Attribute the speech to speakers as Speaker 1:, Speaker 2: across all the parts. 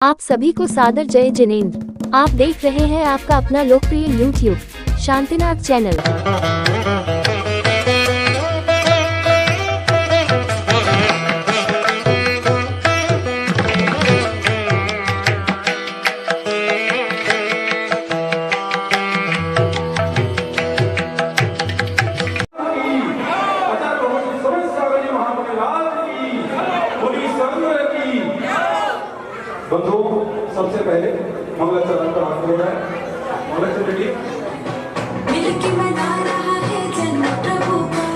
Speaker 1: आप सभी को सादर जय जिनेंद्र। आप देख रहे हैं आपका अपना लोकप्रिय YouTube शांतिनाथ चैनल।
Speaker 2: बंधुओं, सबसे पहले मंगलाचरण का हाथ हो रहा है। मंगलाचरण
Speaker 3: मिलके मना रहा है जन्म प्रभु का,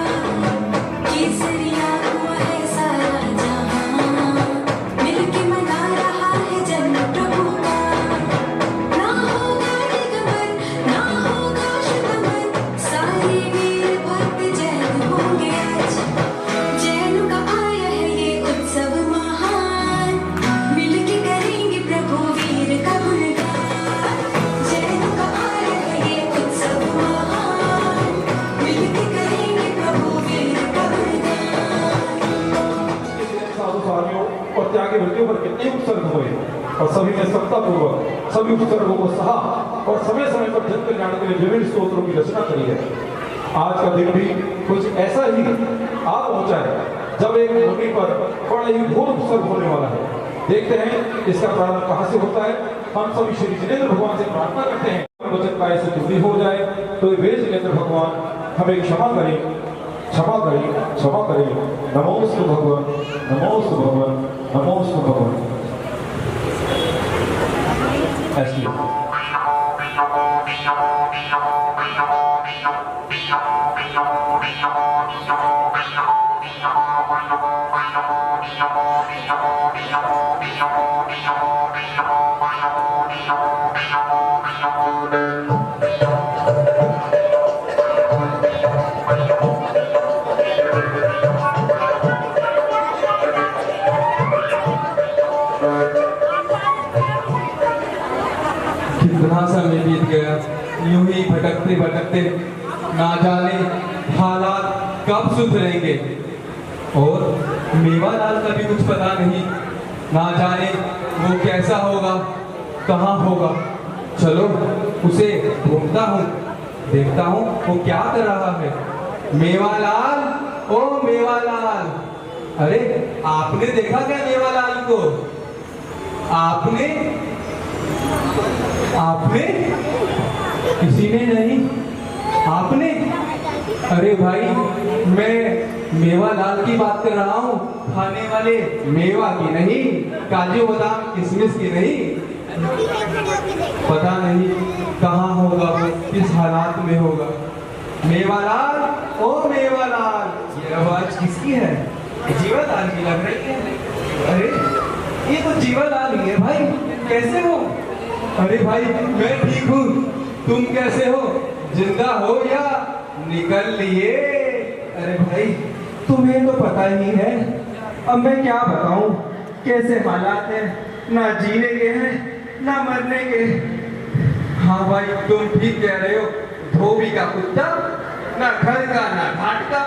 Speaker 3: केसरिया हुआ है सारा जहां। मिलके मना रहा है जन्म प्रभु का, ना होगा निगमन, ना होगा शुभमन, सारे वीर भक्त जैन होंगे आज। जैन का आया है ये उत्सव महान, मिलके करेंगे प्रभु वीर का गुणगान। जैन का आया है ये उत्सव महान, मिलके करेंगे प्रभु वीर का गुणगान।
Speaker 2: साधु स्वामियों और त्यागी भक्तियों पर कितने उत्सर्ग हुए और सभी ने सत्तापूर्वक सभी उत्सर्गों को सहा और समय समय पर जन कल्याण के लिए विभिन्न स्तोत्रों की रचना करी है। आज का दिन भी कुछ ऐसा ही आ पहुंचा है जब एक मुनि पर बड़ा ही घोर उत्सर्ग होने वाला है। देखते हैं इसका प्रारंभ कहां से होता है। हम सभी श्री जिनेंद्र भगवान से प्रार्थना करते हैं वचन काय से जुड़ी हो जाए तो वे जिनेंद्र भगवान हमें क्षमा करें, क्षमा करें, क्षमा करें। नमोस्तु भगवान, नमोस्तु भगवान, नमोस्तु भगवान। ऐसी
Speaker 4: कितना समय बीत गया, यूं ही भटकते भटकते ना जाने हालात कब सुधरेंगे। और मेवालाल का भी कुछ पता नहीं, ना जाने वो कैसा होगा, कहाँ होगा। चलो उसे ढूंढता हूँ, देखता हूँ वो क्या कर रहा है। मेवालाल, ओ मेवालाल, अरे आपने देखा क्या मेवालाल को? आपने किसी ने नहीं, आपने? अरे भाई, मैं मेवालाल की बात कर रहा हूँ, खाने वाले मेवा की नहीं, काजू बादाम किशमिश की नहीं। पता नहीं कहाँ होगा वो, किस हालात में होगा। मेवालाल, ओ मेवालाल, ये आवाज किसकी है? जीवालाल की लग रही है। अरे ये तो जीवालाल ही है भाई, कैसे हो? अरे भाई मैं ठीक हूँ, तुम कैसे हो? जिंदा हो या निकल लिए? अरे भाई तुम्हें तो पता ही है, अब मैं क्या बताऊं कैसे हालात हैं, ना जीने के हैं ना मरने के। हाँ भाई तुम ठीक कह रहे हो, धोबी का कुत्ता, ना घर का ना घाट का,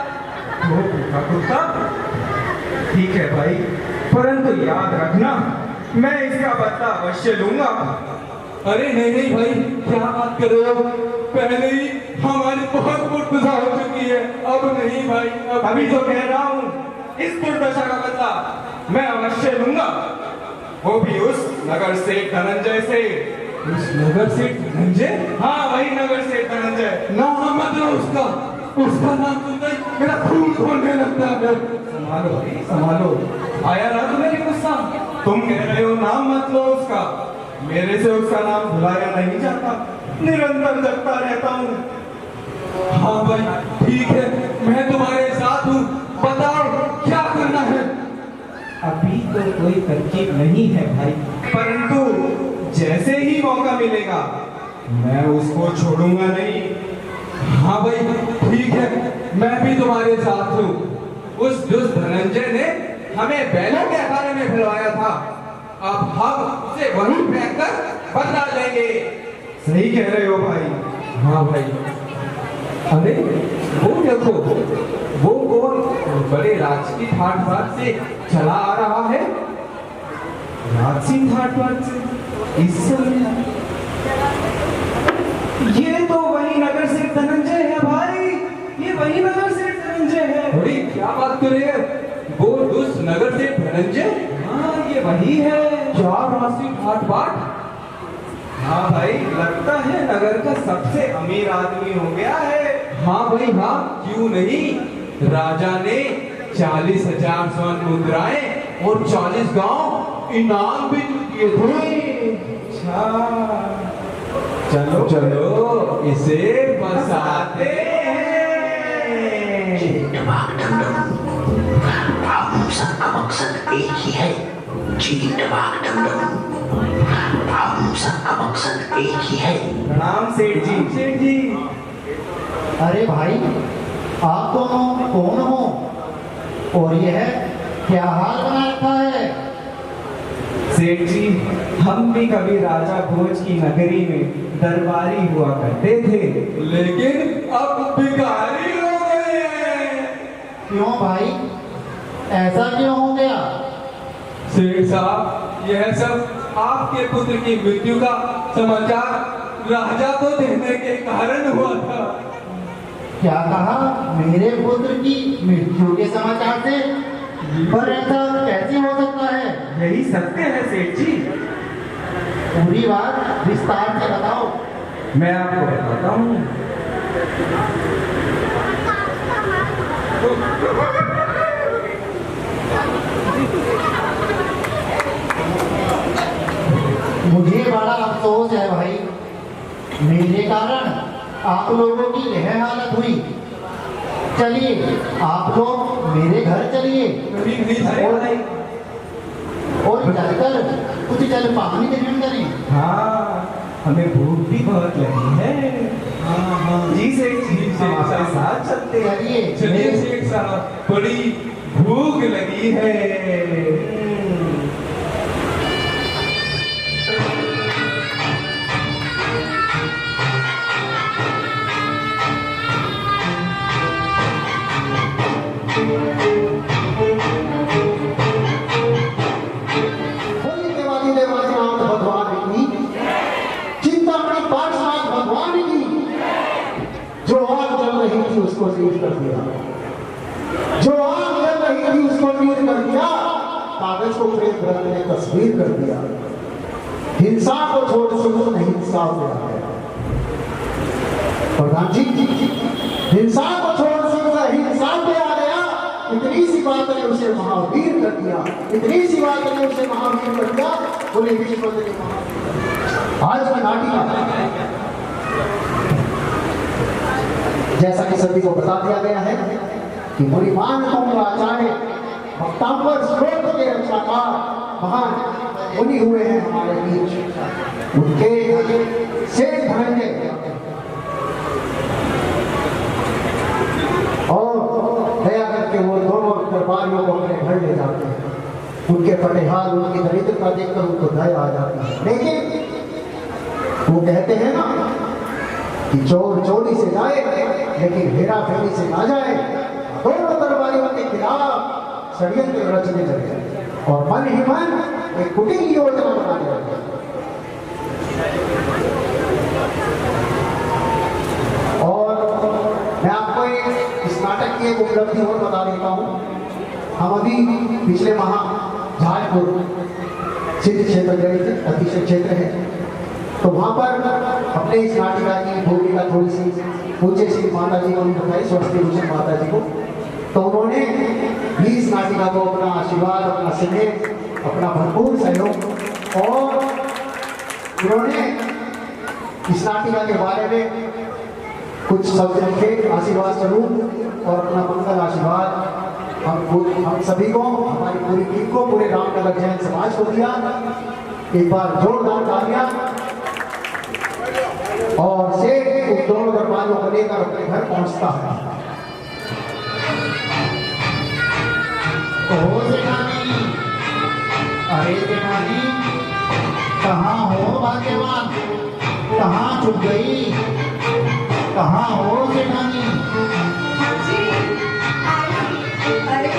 Speaker 4: धोबी का कुत्ता। ठीक है भाई, परंतु याद रखना मैं इसका बदला अवश्य लूंगा। अरे नहीं नहीं भाई, क्या बात कर रहे हो? पहले ही हमारी बहुत दुर्दशा हो चुकी है, अब नहीं भाई। अभी तो कह रहा हूँ, इस दुर्दशा का बदला मैं अवश्य लूंगा, वो भी उस नगर सेठ धनंजय से। उस नगर सेठ धनंजय? हाँ वही नगर सेठ धनंजय। नाम मत लो उसका नाम सुनते ही मेरा खून खोलने लगता है। संभालो भाई संभालो, आया ना तुम्हें गुस्सा? तुम कह रहे हो नाम मत लो उसका, मेरे से उसका नाम भुलाया नहीं जाता, निरंतर जगता रहता हूँ। हाँ भाई ठीक है, मैं तुम्हारे साथ हूँ, बताओ क्या करना है? अभी तो कोई तरकीब नहीं है भाई, परंतु जैसे ही मौका मिलेगा मैं उसको छोड़ूंगा नहीं। हाँ भाई ठीक है, मैं भी तुम्हारे साथ हूँ। उस दुष्ट धनंजय ने हमें बैलों के अखाड़े में फिरवाया था, अब हम उसे वहीं फेंक कर बदला लेंगे। सही कह रहे हो भाई। हाँ भाई, अरे वो देखो, वो कौन बड़े राजकीय ठाट बाट से चला आ रहा है? राजसिंह घाट पर इस समय ये तो वही नगर से धनंजय है भाई, ये वही नगर से धनंजय है।
Speaker 5: अरे क्या बात कर रहे हैं, वो उस नगर से धनंजय?
Speaker 4: हाँ ये वही है।
Speaker 5: क्या राजसिंह घाट बाट?
Speaker 4: हाँ भाई, लगता है नगर का सबसे अमीर आदमी हो गया है।
Speaker 5: हाँ भाई हाँ, क्यों नहीं। राजा ने 40,000 स्वर्ण मुद्राएं और 40 गांव इनाम भी दिए थे।
Speaker 4: अच्छा चलो
Speaker 5: चलो इसे बसाते हैं।
Speaker 6: टबाक डमडम, आप सबका मकसद एक ही है। जी टबाक डमडम, आप सबका मकसद एक ही है।
Speaker 4: प्रणाम सेठ जी।
Speaker 5: सेठ जी,
Speaker 7: अरे भाई, आप दोनों कौन हो और यह क्या हाल बना रखा है?
Speaker 4: सेठ जी, हम भी कभी राजा भोज की नगरी में दरबारी हुआ करते थे,
Speaker 5: लेकिन अब भिखारी हो गए हैं।
Speaker 7: क्यों भाई, ऐसा क्यों हो गया?
Speaker 5: सेठ साहब, यह सब आपके पुत्र की मृत्यु का समाचार राजा को देने के कारण हुआ था।
Speaker 7: क्या कहा? मेरे पुत्र की मृत्यु के समाचार से? पर ऐसा कैसे हो सकता है?
Speaker 4: यही सत्य है सेठ जी।
Speaker 7: पूरी बात विस्तार से बताओ।
Speaker 4: मैं आपको बताता हूँ।
Speaker 7: मुझे बड़ा अफसोस है भाई, मेरे कारण आप लोगों की यह हालत हुई। चलिए आप लोग मेरे घर चलिए और जाकर कुछ जल पानी ग्रहण करें।
Speaker 4: हाँ, हमें भूख भी बहुत लगी है।
Speaker 5: हाँ हाँ
Speaker 4: जी सेठ जी,
Speaker 5: सेठ
Speaker 4: हम आपके
Speaker 5: साहब।
Speaker 4: साथ चलते हैं।
Speaker 7: चलिए
Speaker 5: चलिए सेठ साहब, बड़ी भूख लगी है।
Speaker 7: बोली देवादी देवादिनाथ भगवान की, चिंतामणि पार्श्वनाथ भगवान की। जो आग जल रही थी उसको नील कर दिया, जो आग जल रही थी उसको नील कर दिया, कागज को प्रेम ग्रंथ ने तस्वीर कर दिया। हिंसा को छोड़ सुनो अहिंसा पे आ गया। प्रधान जी, हिंसा को छोड़ सुनो अहिंसा पे आ गया। इतनी सी बात ने उसे महावीर कर दिया, इतनी सी बात ने उसे महावीर कर दिया। बोले विश्वपति महावीर। आज का नाटिका जैसा कि सभी को बता दिया गया है कि मुनिमान आचार्य भक्तांबर स्रोत के रक्षाकार महान मुनि हुए हैं हमारे बीच। उनके शेष धनंजय और दया करके वो दोनों दरबारियों को अपने घर ले जाते हैं। उनके फटेहाल, उनकी दरिद्रता देखकर उनको दया आ जाती है। लेकिन वो कहते हैं ना कि चोर चोरी से जाए लेकिन हेरा फेरी से ना जाए। दोनों दरबारियों के खिलाफ षड्यंत्र रचने लगे और मन ही मन एक कुटिल योजना बनाने लगे। और मैं आपको इस नाटक की एक उपलब्धि और बता देता हूँ। हम अभी पिछले माह झाजपुर सिद्ध क्षेत्र गए थे, अतिशय क्षेत्र है। तो वहाँ पर अपने इस नाटिका की भूमिका थोड़ी सी पूज्य श्री माता जी को बताई, स्वस्ति भूषण माता जी को। तो उन्होंने भी इस नाटिका को अपना आशीर्वाद, अपना स्नेह, अपना भरपूर सहयोग और उन्होंने इस नाटिका के बारे में कुछ शब्द रखे आशीर्वाद स्वरूप और अपना मंगल आशीर्वाद हम सभी को, हमारी पूरी टीम को, पूरे रामनगर जैन समाज को दिया। एक बार जोरदार तालियां। और शेख उन दोनों दरबारों को लेकर अपने घर पहुंचता है। ओ सेनानी, अरे सेनानी, कहाँ हो भाग्यवान? कहाँ छुप गई? कहाँ हो सेनानी?
Speaker 3: अरे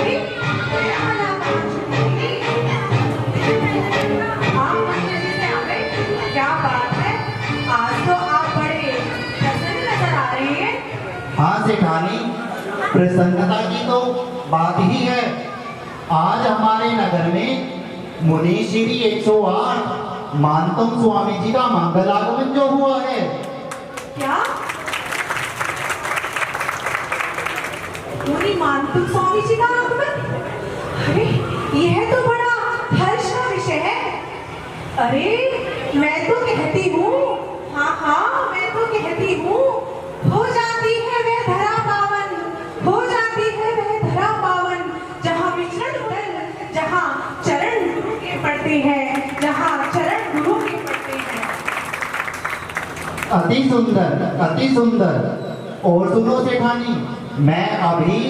Speaker 7: हाँ सेठानी, प्रसन्नता की तो बात ही है। आज हमारे नगर में मुनि श्री 108 मानतम स्वामी जी का मंगल आगमन जो हुआ है।
Speaker 8: क्या मुनि मानतुम स्वामी जी का आगमन? अरे यह तो बड़ा हर्ष का विषय है। अरे मैं तो कहती हूँ, हाँ मैं तो कहती हूँ, हो जाती है वह धरा पावन, हो जाती है वह धरा पावन, जहाँ विचरण कर, जहाँ चरण गुरु के पड़ते हैं, जहाँ चरण गुरु के पड़ते हैं।
Speaker 7: अति सुंदर, अति सुंदर। और सुनो सेठानी, मैं अभी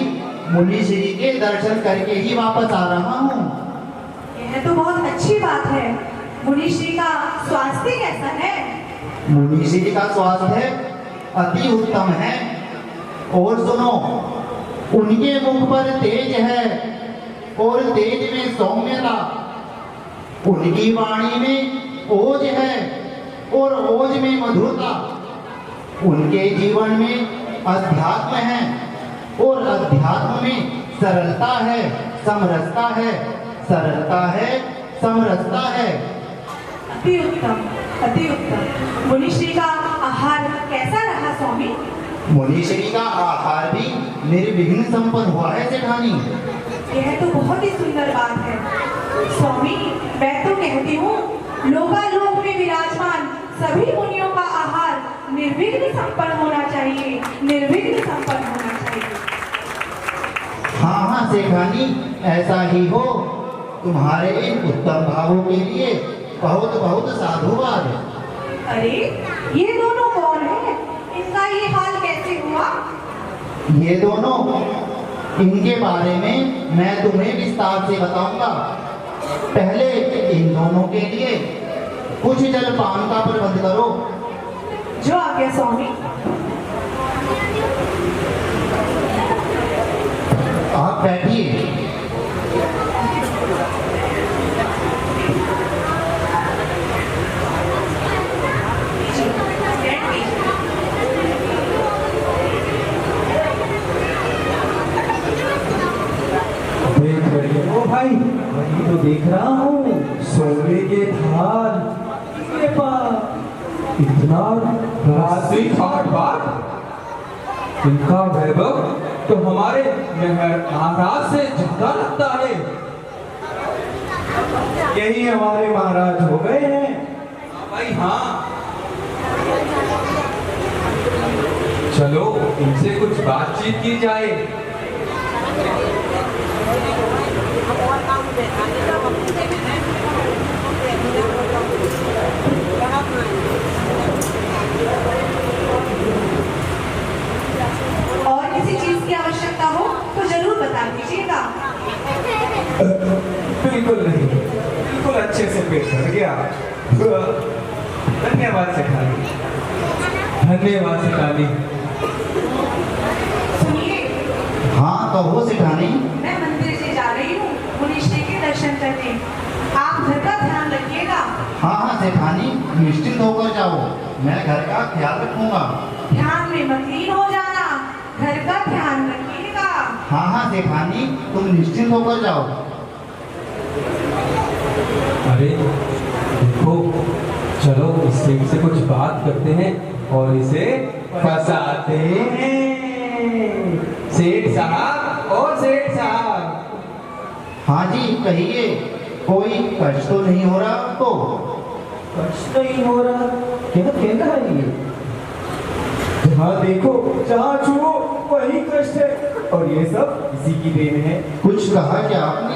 Speaker 7: मुनि श्री के दर्शन करके ही वापस आ रहा हूँ।
Speaker 8: यह तो बहुत अच्छी बात है। मुनि श्री का स्वास्थ्य कैसा है?
Speaker 7: मुनि श्री का स्वास्थ्य अति उत्तम है। और सुनो, उनके मुख पर तेज है और तेज में सौम्यता, उनकी वाणी में ओज है और ओज में मधुरता, उनके जीवन में अध्यात्म है और अध्यात्म में सरलता है, समरसता है, सरलता है, समरसता है।
Speaker 8: अति उत्तम, अति उत्तम। मुनि श्री का आहार कैसा रहा स्वामी?
Speaker 7: मुनि श्री का आहार भी निर्विघ्न संपन्न हुआ है सेठानी।
Speaker 8: यह तो बहुत ही सुंदर बात है स्वामी। मैं तो कहती हूँ, लोकालोक में विराजमान सभी मुनियों का आहार निर्विघ्न संपन्न होना चाहिए, निर्विघ्न संपन्न होना चाहिए।
Speaker 7: हाँ सेठानी, ऐसा ही हो। तुम्हारे इन उत्तम भावों के लिए बहुत बहुत साधुवाद।
Speaker 8: अरे ये दोनों कौन है? इनका ये हाल कैसे हुआ?
Speaker 7: ये दोनों, इनके बारे में मैं तुम्हें विस्तार से बताऊंगा। पहले इन दोनों के लिए कुछ जलपान का प्रबंध करो।
Speaker 8: जो आज्ञा स्वामी।
Speaker 7: आप बैठिए।
Speaker 4: ओ भाई, वही तो देख रहा हूँ, सोने के थाल, ये पास इतना राशि ठाट, इनका वैभव तो हमारे महाराज से ज्यादा लगता है। यही हमारे महाराज हो गए हैं। भाई हाँ, चलो इनसे कुछ बातचीत की जाए।
Speaker 8: और किसी चीज की आवश्यकता हो तो जरूर बता दीजिएगा।
Speaker 4: बिल्कुल नहीं, बिल्कुल अच्छे से पेश कर गया। धन्यवाद सेठानी, धन्यवाद सेठानी।
Speaker 8: सुनिए,
Speaker 7: हाँ कहो सेठानी।
Speaker 8: मैं मंदिर से जा रही हूँ मुनि श्री के दर्शन करने। आप घर का ध्यान रखिएगा।
Speaker 7: हाँ सेठानी, निश्चिंत होकर जाओ, मैं घर का ख्याल रखूंगा।
Speaker 8: ध्यान में मत लीन हो जाना, घर का ध्यान रखिएगा।
Speaker 7: हाँ सेठानी, तुम निश्चिंत होकर जाओ।
Speaker 4: अरे देखो, चलो इससे से कुछ बात करते हैं और इसे फंसाते हैं। सेठ साहब, ओ सेठ साहब।
Speaker 7: हाँ जी कहिए, कोई कष्ट तो नहीं हो रहा आपको?
Speaker 4: कष्ट नहीं हो रहा? क्या कहना है ये? जहाँ देखो, जहाँ छुओ वही कष्ट है, और ये सब इसी की देन है।
Speaker 7: कुछ कहा क्या आपने?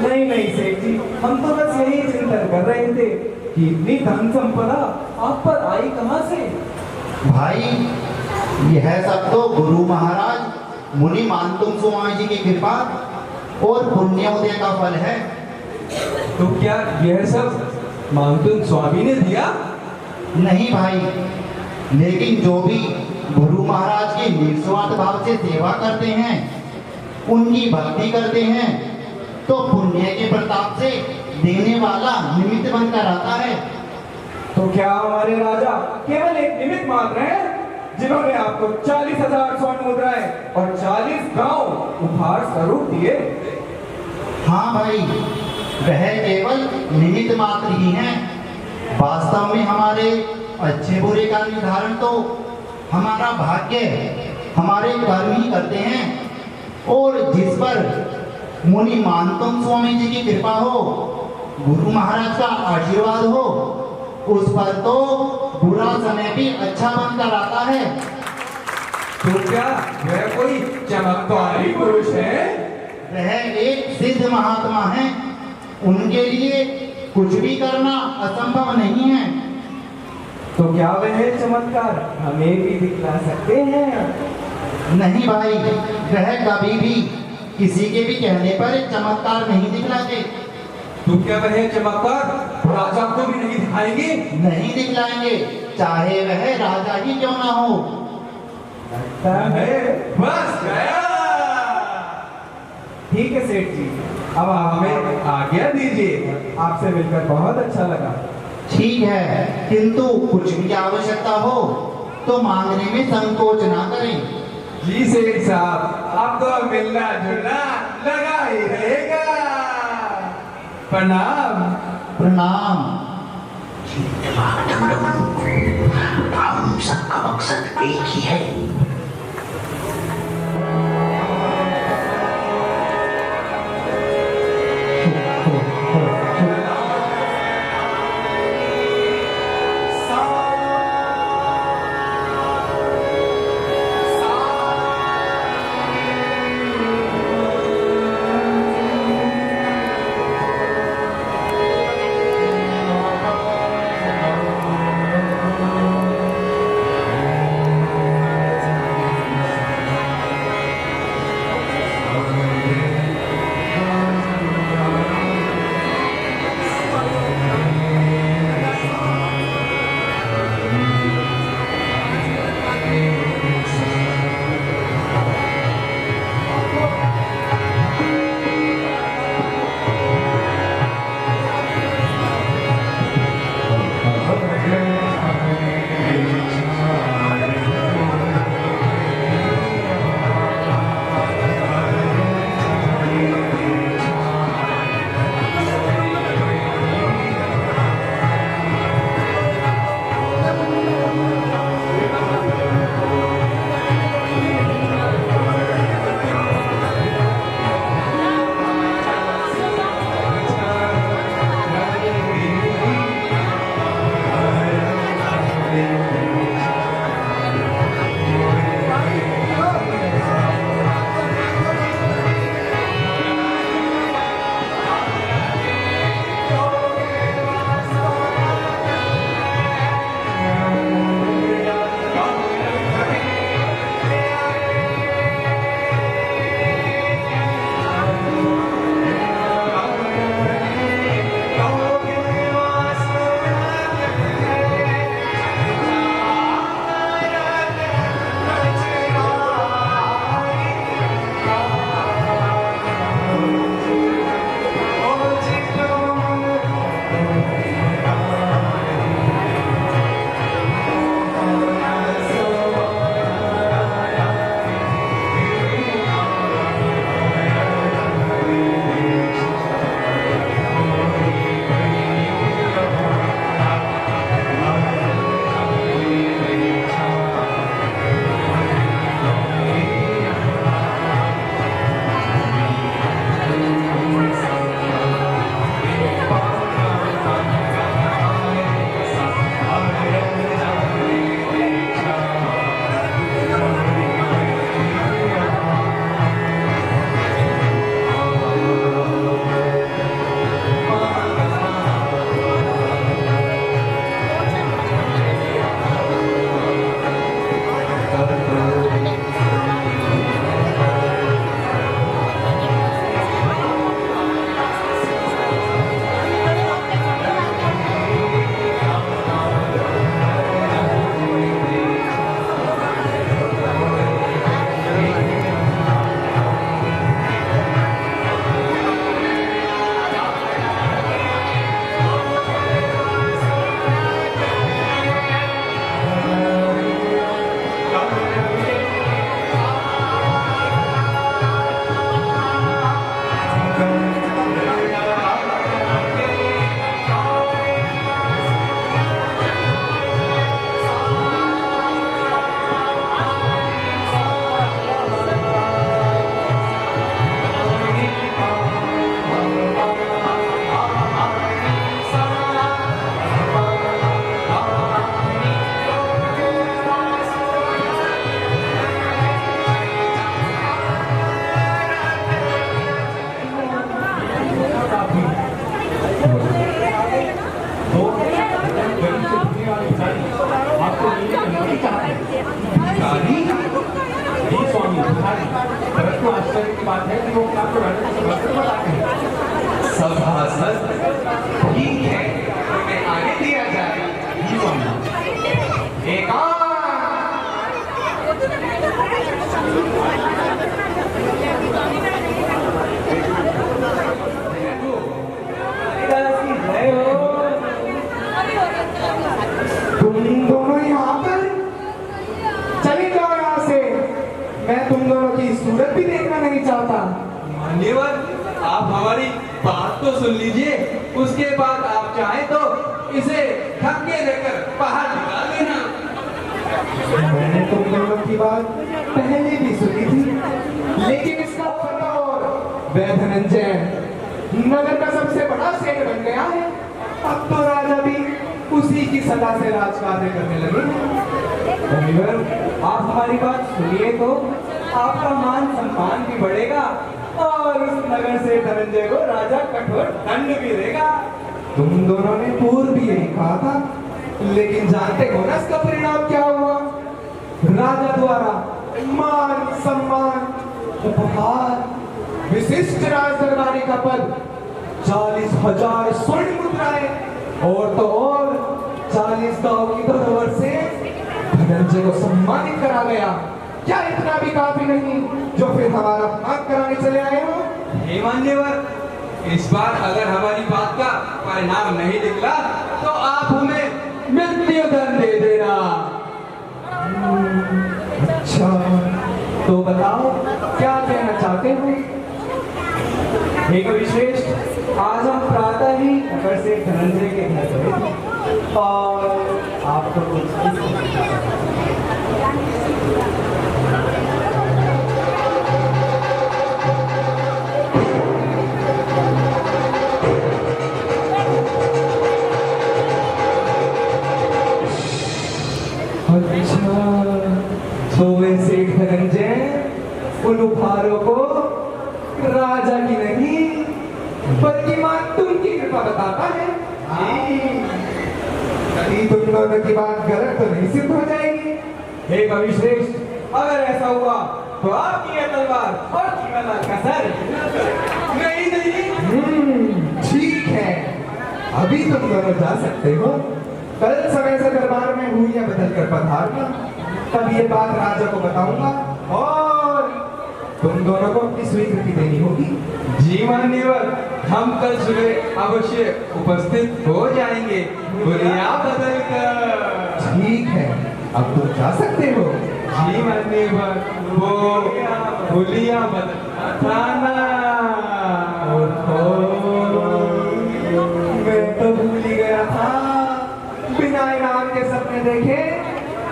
Speaker 4: नहीं सेठ जी, हम तो बस यही चिंतन कर रहे थे कि इतनी धन संपदा आप पर आई कहाँ से?
Speaker 7: भाई यह सब तो गुरु महाराज मुनि मानतुम स्वामी जी की कृपा और पुण्योदय का फल है।
Speaker 4: तो क्या यह सब मानतुम स्वामी ने दिया?
Speaker 7: नहीं भाई, लेकिन जो भी गुरु महाराज की निस्वार्थ भाव से सेवा करते हैं, उनकी भक्ति करते हैं, तो पुण्य के प्रताप से देने वाला निमित्त बनकर आता है।
Speaker 4: तो क्या हमारे राजा केवल एक निमित्त मात्र हैं? जिन्होंने आपको 40,000 स्वर्ण मुद्राएं और 40 गांव उपहार स्वरूप दिए।
Speaker 7: हाँ भाई, वह केवल निमित्त मात्र ही हैं। वास्तव में हमारे अच्छे बुरे का निर्धारण तो हमारा भाग्य, हमारे कर्म ही करते हैं। और जिस पर मुनि मानतम स्वामी जी की कृपा हो, गुरु महाराज का आशीर्वाद हो, उस पर तो बुरा समय भी अच्छा बनकर आता है।
Speaker 4: तो क्या वह कोई चमत्कारी पुरुष है?
Speaker 7: वह एक सिद्ध महात्मा है, उनके लिए कुछ भी करना असंभव नहीं है।
Speaker 4: तो क्या वह चमत्कार हमें भी दिखला सकते हैं?
Speaker 7: नहीं भाई, वह कभी भी किसी के भी कहने पर चमत्कार नहीं दिखलाते।
Speaker 4: तो क्या वह चमत्कार राजा को भी नहीं दिखाएंगे?
Speaker 7: नहीं दिखलाएंगे, चाहे वह राजा ही क्यों ना हो।
Speaker 4: लगता है बस गया। ठीक है सेठ जी, अब आप हमें आज्ञा दीजिए। आपसे मिलकर बहुत अच्छा लगा।
Speaker 7: ठीक है, किंतु कुछ भी आवश्यकता हो तो मांगने में संकोच ना करें।
Speaker 4: जी सेठ साहब, आपको मिलना जुलना लगा ही रहेगा। प्रणाम।
Speaker 7: प्रणाम।
Speaker 6: हम सबका मकसद एक ही है।
Speaker 4: मैं तुम दोनों की सूरत भी देखना नहीं चाहता।
Speaker 5: मान्यवर, आप हमारी बात तो सुन लीजिए, उसके बाद आप चाहें तो इसे धक्के देकर बाहर निकाल देना।
Speaker 4: मैंने तुम दोनों की बात पहले भी सुनी थी, लेकिन इसका फतोर वह धनंजय नगर का सबसे बड़ा सेठ बन गया है। अब तो राजा भी उसी की सलाह से राजकार्य करने लगे। मान्यवर, आप हमारी बात सुनिए तो आपका मान सम्मान भी बढ़ेगा और उस नगर से धनंजय को राजा कठोर दंड भी देगा। तुम दोनों ने पूर्व भी यही कहा था, लेकिन जानते हो ना इसका परिणाम क्या हुआ? राजा द्वारा मान सम्मान, उपहार, विशिष्ट राज दरबारी का पद, 40,000 स्वर्ण मुद्राएं और तो और 40 गांव की धरोहर से धनंजय को सम्मानित करा गया। क्या इतना भी काफी नहीं जो फिर हमारा अपमान कराने चले आए हो?
Speaker 5: हे मान्यवर, इस बार अगर हमारी बात का परिणाम नहीं निकला तो आप हमें मृत्यु दंड दे देना।
Speaker 4: अच्छा, तो बताओ क्या कहना चाहते हो? हे कविश्रेष्ठ, आज हम प्रातः ही नगर से धनंजय के घर गए थे और आपको तो वैसे धनंजय उन उपहारों को राजा की नहीं बल्कि मां तुम की कृपा बताता है। कहीं तुम दोनों की बात गलत तो नहीं सिद्ध हो जाएगी? हे कविश्रेष्ठ, अगर ऐसा हुआ तो आपकी यह तलवार और जीवनलाल का सर नहीं नहीं। ठीक है, अभी तुम दोनों जा सकते हो। कल समय से दरबार में हुइयां बदल कर पधारना, तब ये बात राजा को बताऊंगा और तुम दोनों को अपनी स्वीकृति देनी होगी।
Speaker 5: जी मान्यवर, हम कल सुबह अवश्य उपस्थित हो जाएंगे, हुलिया बदल कर।
Speaker 4: ठीक है, अब तुम जा सकते हो।
Speaker 5: जी मान्यवर, वो हुलिया बदल था ना।
Speaker 4: मैं तो भूल ही गया था, बिना इनाम के सपने देखे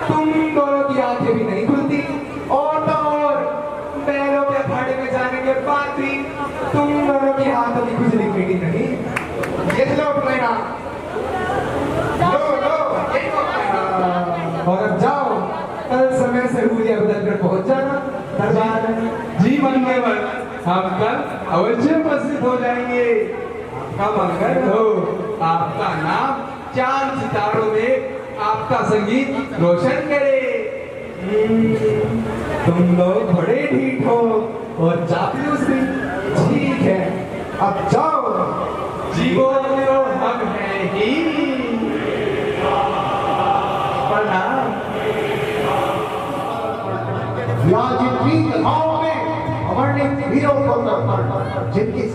Speaker 4: तुम दोनों की आंखें भी नहीं खुलती और तो और बैलों के अखाड़े में जाने के बाद भी तुम दोनों की हाथों की खुजली मिटी नहीं। ये लो अपना इनाम, लो लो, ये लो अपना इनाम। और अब जाओ, कल समय से हुलिया बदल कर पहुंच जाना दरबार में।
Speaker 5: जी मान्यवर, हम कल अवश्य उपस्थित हो जाएंगे।
Speaker 4: आपका मंगल
Speaker 5: हो, आपका नाम चांद सितारों में आपका संगीत रोशन करे।
Speaker 4: तुम लोग बड़े ढीठ हो और चापलूस भी। ठीक है, अब जाओ।
Speaker 5: जीवन हम हैं ही।
Speaker 4: प्रणाम।
Speaker 7: जितनी कथाओं में अवर्णित वीरों को तर्पण, जिनकी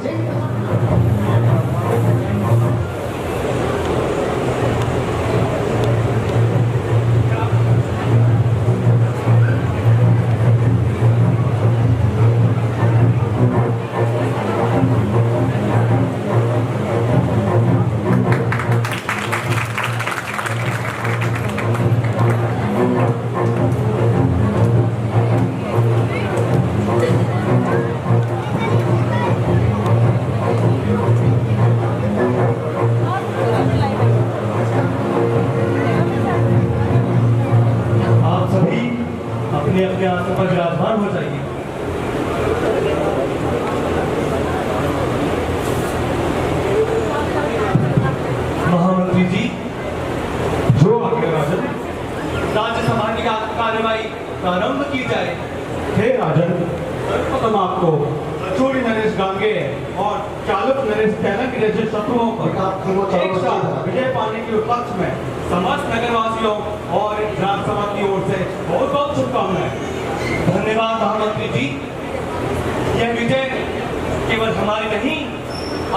Speaker 9: अपने आंसू पर विराजमान हो जाइए। महामंत्री जी,
Speaker 2: जो आगे राजन।
Speaker 9: राज्यसभा की कार्यवाही प्रारंभ की जाए।
Speaker 2: हे राजन, सर्वप्रथम आपको चोरी नरेश गांगे और चालक नरेश कैलक जैसे शत्रुओं पर एक साथ विजय पाने के उपलक्ष्य में समस्त नगरवासियों और राज्यसभा की ओर से बहुत बहुत शुभकामनाएं।
Speaker 9: धन्यवाद महामंत्री जी। यह विजय केवल हमारी नहीं,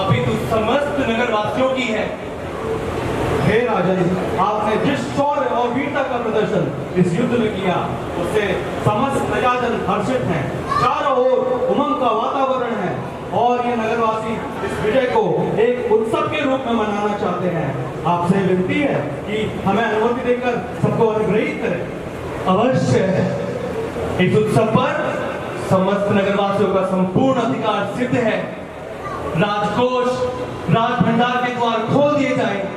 Speaker 9: अभी तो समस्त नगरवासियों की है। हे राजन, आपने जिस शौर्य और वीरता का प्रदर्शन इस युद्ध में किया उससे समस्त प्रजाजन हर्षित हैं। चारों ओर उमंग का वातावरण है और ये नगरवासी इस विजय को एक उत्सव के रूप में मनाना चाहते हैं। आपसे विनती है कि हमें अनुमति देकर सबको अनुग्रहित करें।
Speaker 10: अवश्य। इस उत्सव पर समस्त नगरवासियों का संपूर्ण अधिकार सिद्ध है। राजकोष, राज भंडार के द्वार खोल दिए जाए,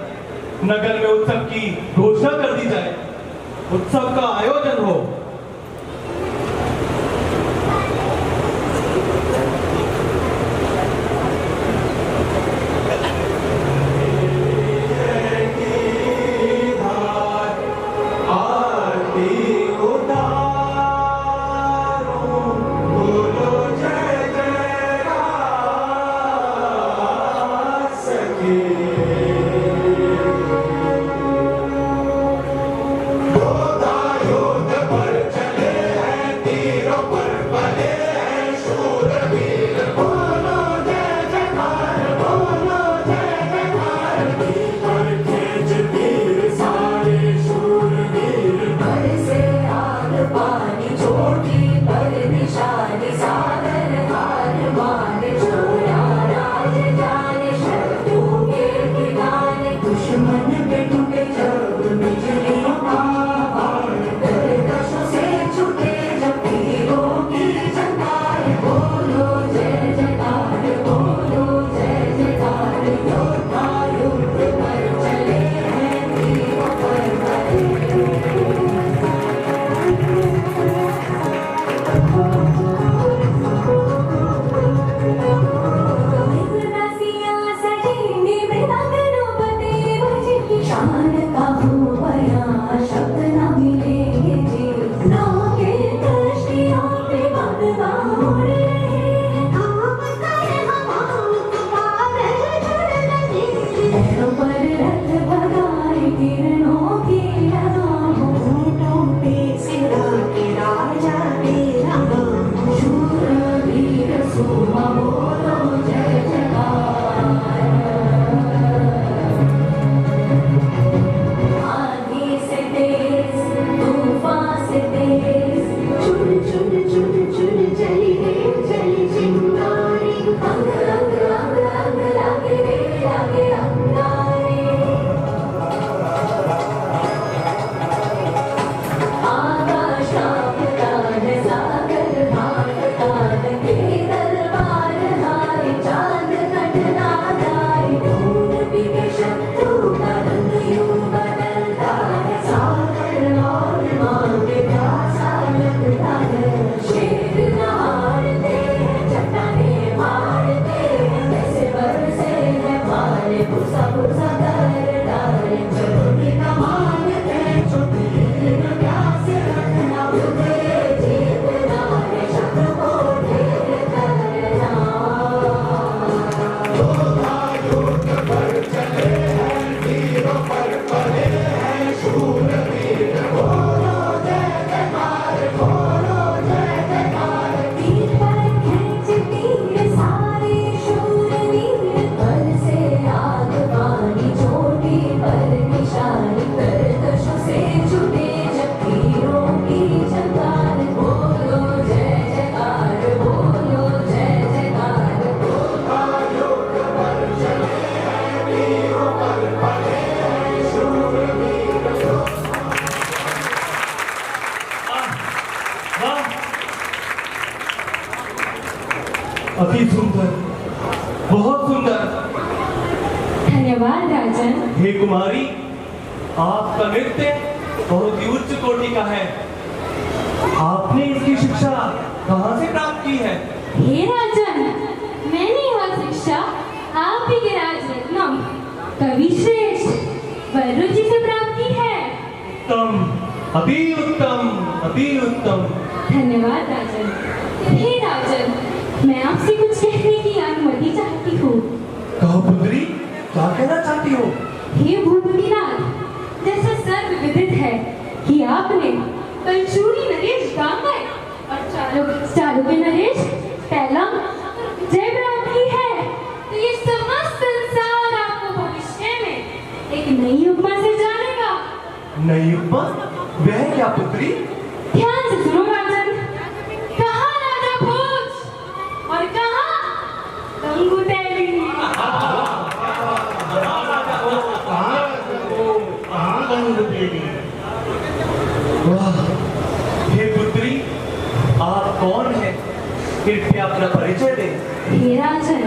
Speaker 10: नगर में उत्सव की घोषणा कर दी जाए,
Speaker 9: उत्सव का आयोजन हो।
Speaker 10: अति सुंदर, बहुत सुंदर।
Speaker 8: धन्यवाद राजन।
Speaker 10: हे कुमारी, आपका नृत्य बहुत ही उच्च कोटि का है। आपने इसकी शिक्षा कहाँ से प्राप्त की है?
Speaker 8: हे राजन, मैंने यह शिक्षा आप ही के राजरत्नों कवि श्रेष्ठ वरुचि से प्राप्त की है।
Speaker 10: उत्तम, अति उत्तम, अति उत्तम।
Speaker 8: धन्यवाद राजन। हे राजन, मैं आपसे कुछ कहने की अनुमति चाहती हूँ।
Speaker 10: कहो पुत्री, क्या कहना चाहती हो?
Speaker 8: हे भूपतिनाथ, जैसा सर्व विदित है कि आपने कलचूरी नरेश गांगय और चालुक्य नरेश पैलम जय प्राप्त की है, तो ये समस्त संसार आपको भविष्य में एक नई उपमा
Speaker 10: नहीं उपमा, वह क्या पुत्री?
Speaker 8: ध्यान से सुनो राजन। कहाँ राजा भोज और कहाँ गंगूतेली?
Speaker 10: वाह, हे पुत्री, आप कौन हैं? कृपया अपना परिचय दें।
Speaker 8: हे राजन,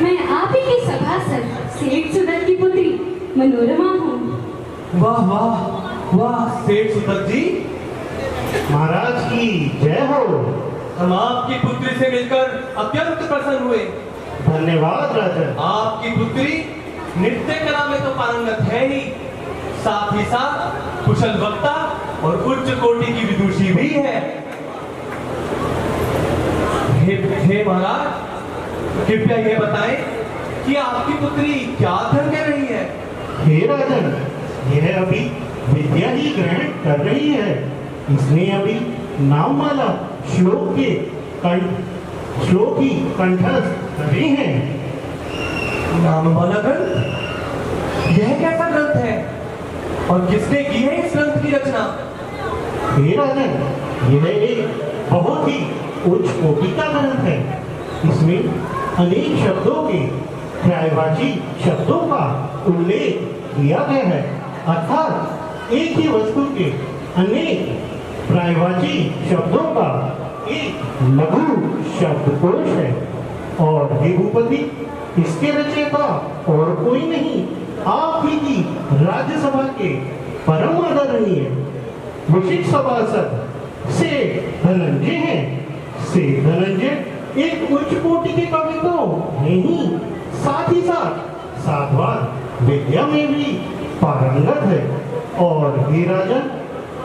Speaker 8: मैं आप ही की सभासद सेठ सुदत की पुत्री मनोरमा हूँ।
Speaker 10: वाह वाह वाह, सेठ सुदत जी,
Speaker 7: महाराज की जय हो।
Speaker 10: हम आपकी पुत्री से मिलकर अत्यंत प्रसन्न हुए।
Speaker 7: धन्यवाद राजन।
Speaker 10: आपकी पुत्री नृत्य कला में तो पारंगत है ही, साथ ही साथ कुशल वक्ता और उच्च कोटि की विदुषी भी है। हे महाराज, कृपया यह बताएं कि आपकी पुत्री क्या अध्ययन कर रही है?
Speaker 7: हे राजन, यह अभी विद्या ही ग्रहण कर रही है। इसने अभी नाममाला श्लोक ही कंठस्थ करे हैं।
Speaker 10: नाममाला ग्रंथ? यह कैसा ग्रंथ है और किसने की है इस ग्रंथ की रचना?
Speaker 7: हे राजन, यह एक बहुत ही उच्च कोटि का ग्रंथ है। इसमें अनेक शब्दों के पर्यायवाची शब्दों का उल्लेख किया गया है, अर्थात एक ही वस्तु के अनेक पर्यायवाची शब्दों का एक लघु शब्दकोश है। और हे भूपति, इसके रचयिता और कोई नहीं, आप ही की राज्यसभा के परम आदरणीय विशिष्ट सभासद से धनंजय हैं। से धनंजय एक उच्च कोटि के कवि तो नहीं, साथ ही साथ साधवान विद्या में भी पारंगत है। और हे राजन,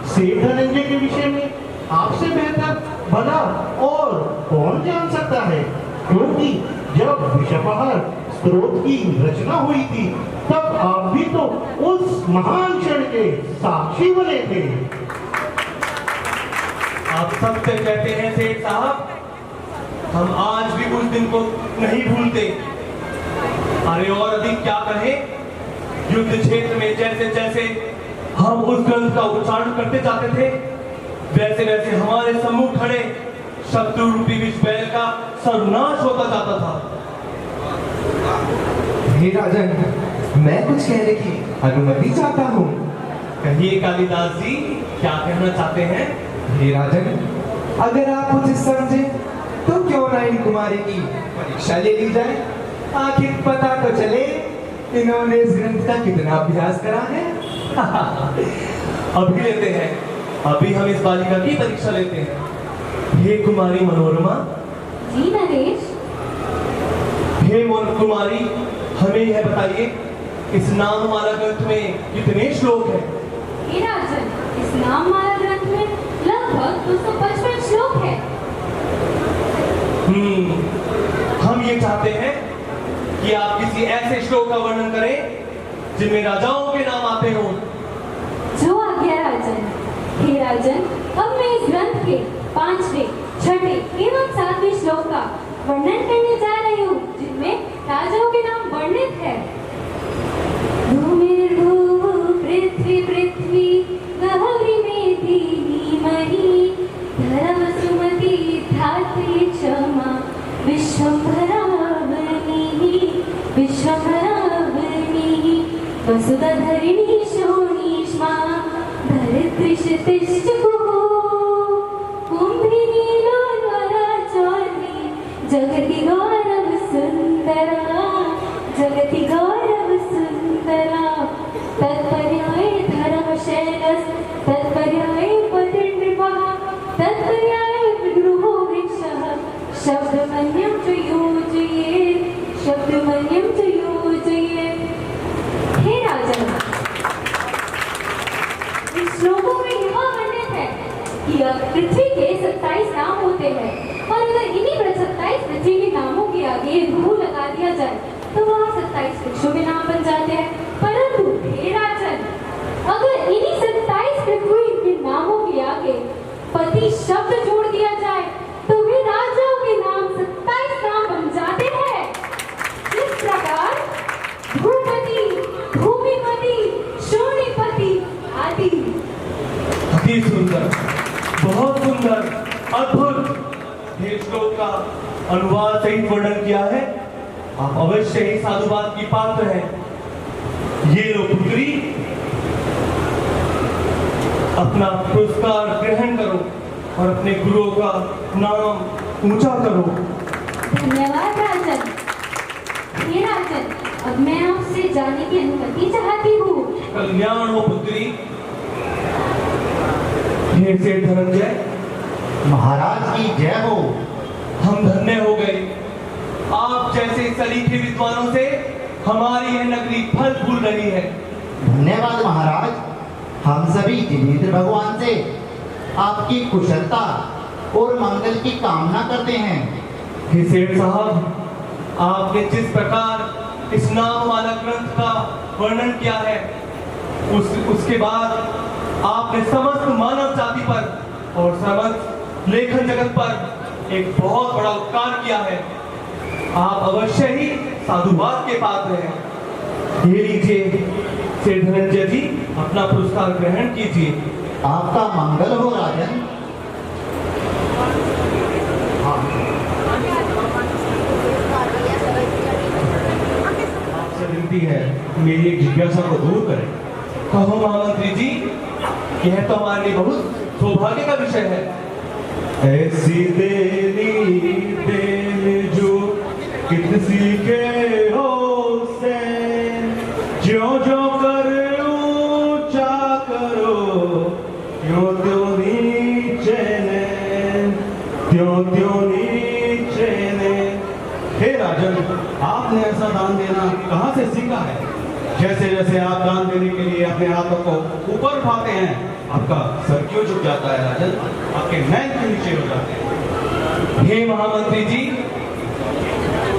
Speaker 7: से धनंजय के विषय में आपसे बेहतर भला और कौन जान सकता है, क्योंकि जब विषपहार स्त्रोत की रचना हुई थी तब आप भी तो उस महान क्षण के साक्षी बने थे।
Speaker 10: आप सत्य कहते हैं सेठ साहब, हम आज भी उस दिन को नहीं भूलते। अरे और अधिक क्या कहें, युद्ध क्षेत्र में जैसे जैसे हम उस ग्रंथ का उच्चारण करते जाते थे, वैसे वैसे हमारे सम्मुख खड़े शत्रु रूपी विष बैल का सर्वनाश होता जाता था।
Speaker 4: हे राजन, मैं कुछ कहने की अनुमति चाहता हूँ।
Speaker 10: कहिए कालिदास जी, क्या कहना चाहते हैं?
Speaker 4: हे राजन, अगर आप उचित समझे तो क्यों ना इन कुमारी की परीक्षा ले ली जाए। आखिर पता तो चले इन्होंने इस ग्रंथ का कितना अभ्यास करा है।
Speaker 10: अभी लेते हैं, अभी हम इस बालिका की परीक्षा लेते हैं। हे कुमारी मनोरमा।
Speaker 8: जी नरेश।
Speaker 10: हे कुमारी, हमें यह बताइए, इस नाममाला ग्रंथ में कितने श्लोक हैं?
Speaker 8: हे राजन, इस नाममाला ग्रंथ में लगभग 255 श्लोक है।
Speaker 10: हम ये चाहते हैं कि आप किसी ऐसे श्लोक का वर्णन करें जिनमें राजाओं के नाम आते हों।
Speaker 8: जो आज्ञा राजन। हे राजन, अब मैं इस ग्रंथ के 5वें, 6वें एवं 7वें श्लोक का वर्णन करने जा रही हूँ, जिनमें राजाओं के नाम वर्णित है। भूमिर्भू पृथ्वी पृथ्वी गहरिमेति नीमहि धरव सुमति धात्री क्षमा विश्वभरावनिः वसुधधरिणी शोणीष्मा धरित्रीशतिश्च कुम्भिनी लोलवरा चौर्णी जगति गौरव सुंदरा तत्पर्याय धर्मशैलस् तत्पर्याय पतिर्नृपः तत्पर्याय विद्रुहो वृक्षः शब्दमन्यं च योजयेत्। हे राजन, इस श्लोकों में यह वर्णित है कि अब पृथ्वी के 27 नाम होते हैं, और अगर इन्हीं 27 पृथ्वी के नामों के आगे भू लगा दिया जाए तो वहाँ 27 वृक्षों के नाम बन जाते हैं। परंतु हे राजन, अगर इन्हीं 27 पृथ्वी के नामों के आगे पति शब्द जोड़ दिया जाए तो वे राजाओं के नाम 27 नाम बन जाते हैं। इस प्रकार भूपति, भूमिपति, शोणिपति आदि
Speaker 10: अति सुंदर, बहुत सुंदर, अद्भुत ये श्लोक का अनुवाद सहित वर्णन किया है। आप अवश्य ही साधुवाद की पात्र हैं। ये लो पुत्री, अपना पुरस्कार ग्रहण करो और अपने गुरुओं का नाम ऊंचा करो।
Speaker 11: धन्यवाद राजन। हे राजन, अब मैं आपसे जाने की अनुमति चाहती हूँ।
Speaker 10: कल्याण हो पुत्री। हे सेठ धनंजय,
Speaker 7: महाराज की जय हो।
Speaker 10: हम धन्य हो गए। आप जैसे सलीखे विद्वानों से हमारी यह नगरी फल फूल रही है।
Speaker 7: धन्यवाद महाराज। हम सभी जिनेंद्र भगवान से आपकी कुशलता और मंगल की कामना करते हैं।
Speaker 10: हे सेठ साहब, आपने जिस प्रकार इस नाम वाला ग्रंथ का वर्णन किया है, उसके बाद आपने समस्त मानव जाति पर और समस्त लेखन जगत पर एक बहुत बड़ा उपकार किया है। आप अवश्य ही साधुवाद के पात्र हैं। ये लीजिए सेठ धनंजय जी, अपना पुरस्कार ग्रहण कीजिए।
Speaker 7: आपका मंगल हो राजन।
Speaker 9: आपसे विनती है, मेरी एक जिज्ञासा को दूर करें।
Speaker 10: कहो महामंत्री जी, यह तो हमारे लिए बहुत सौभाग्य का विषय है।
Speaker 9: ऐसी देनी देन जो किसी के हो से, ज्यों ज्यों कर ऊंचा करो, त्यों त्यों नीचे ने, त्यों त्यों नीचे ने। हे राजन, आपने ऐसा दान देना कहाँ से सीखा है? जैसे जैसे आप दान देने के लिए अपने हाथों को ऊपर उठाते हैं, आपका सर क्यों झुक जाता है राजन? आपके नैन क्यों नीचे हो जाते हैं?
Speaker 10: हे महामंत्री जी,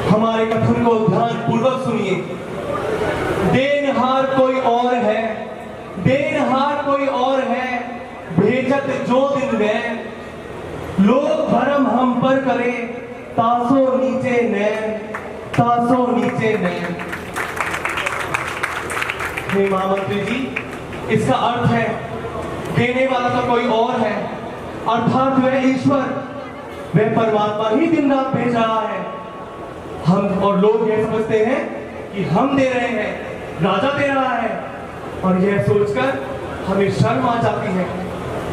Speaker 10: हमारे कथन को ध्यान पूर्वक सुनिए। देनहार कोई और है, देनहार कोई और है, भेजत जो दिन में, लोग भरम हम पर करे, तासो नीचे नैन, तासो नीचे नैन। हे महामंत्री जी, इसका अर्थ है देने वाला तो कोई और है, अर्थात वह ईश्वर, वह परमात्मा ही दिन रात भेज रहा है। हम और लोग यह समझते हैं कि हम दे रहे हैं, राजा दे रहा है, और यह सोचकर हमें शर्म आ जाती है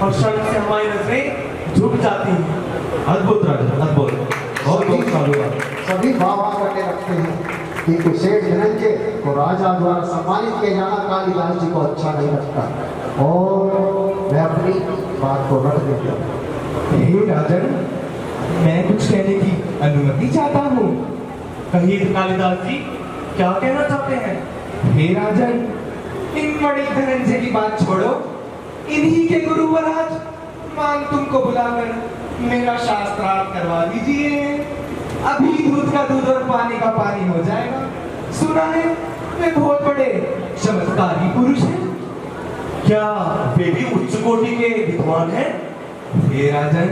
Speaker 10: और शर्म से हमारी नजरें झुक जाती हैं।
Speaker 9: अद्भुत राजन, अद्भुत, बहुत बहुत साधुवाद।
Speaker 7: सभी वाह करके रखते हैं कि सेठ धनंजय को राजा द्वारा सम्मानित किया जाना कालिदास जी को अच्छा नहीं लगता और मैं अपनी बात को रख देता हूँ।
Speaker 4: हे राजन, मैं कुछ कहने की अनुमति चाहता हूँ।
Speaker 10: कहिए कालिदास जी, क्या कहना चाहते हैं?
Speaker 4: हे राजन, इन बड़ी धनंजय की बात छोड़ो, इन्हीं के गुरु महाराज मान तुमको बुलाकर मेरा शास्त्रार्थ करवा दीजिए। अभी दूध का दूध और पानी का पानी हो जाएगा। सुना है वे बहुत बड़े चमत्कारी पुरुष हैं।
Speaker 10: क्या वे भी उच्च कोटि के विद्वान हैं?
Speaker 4: हे राजन,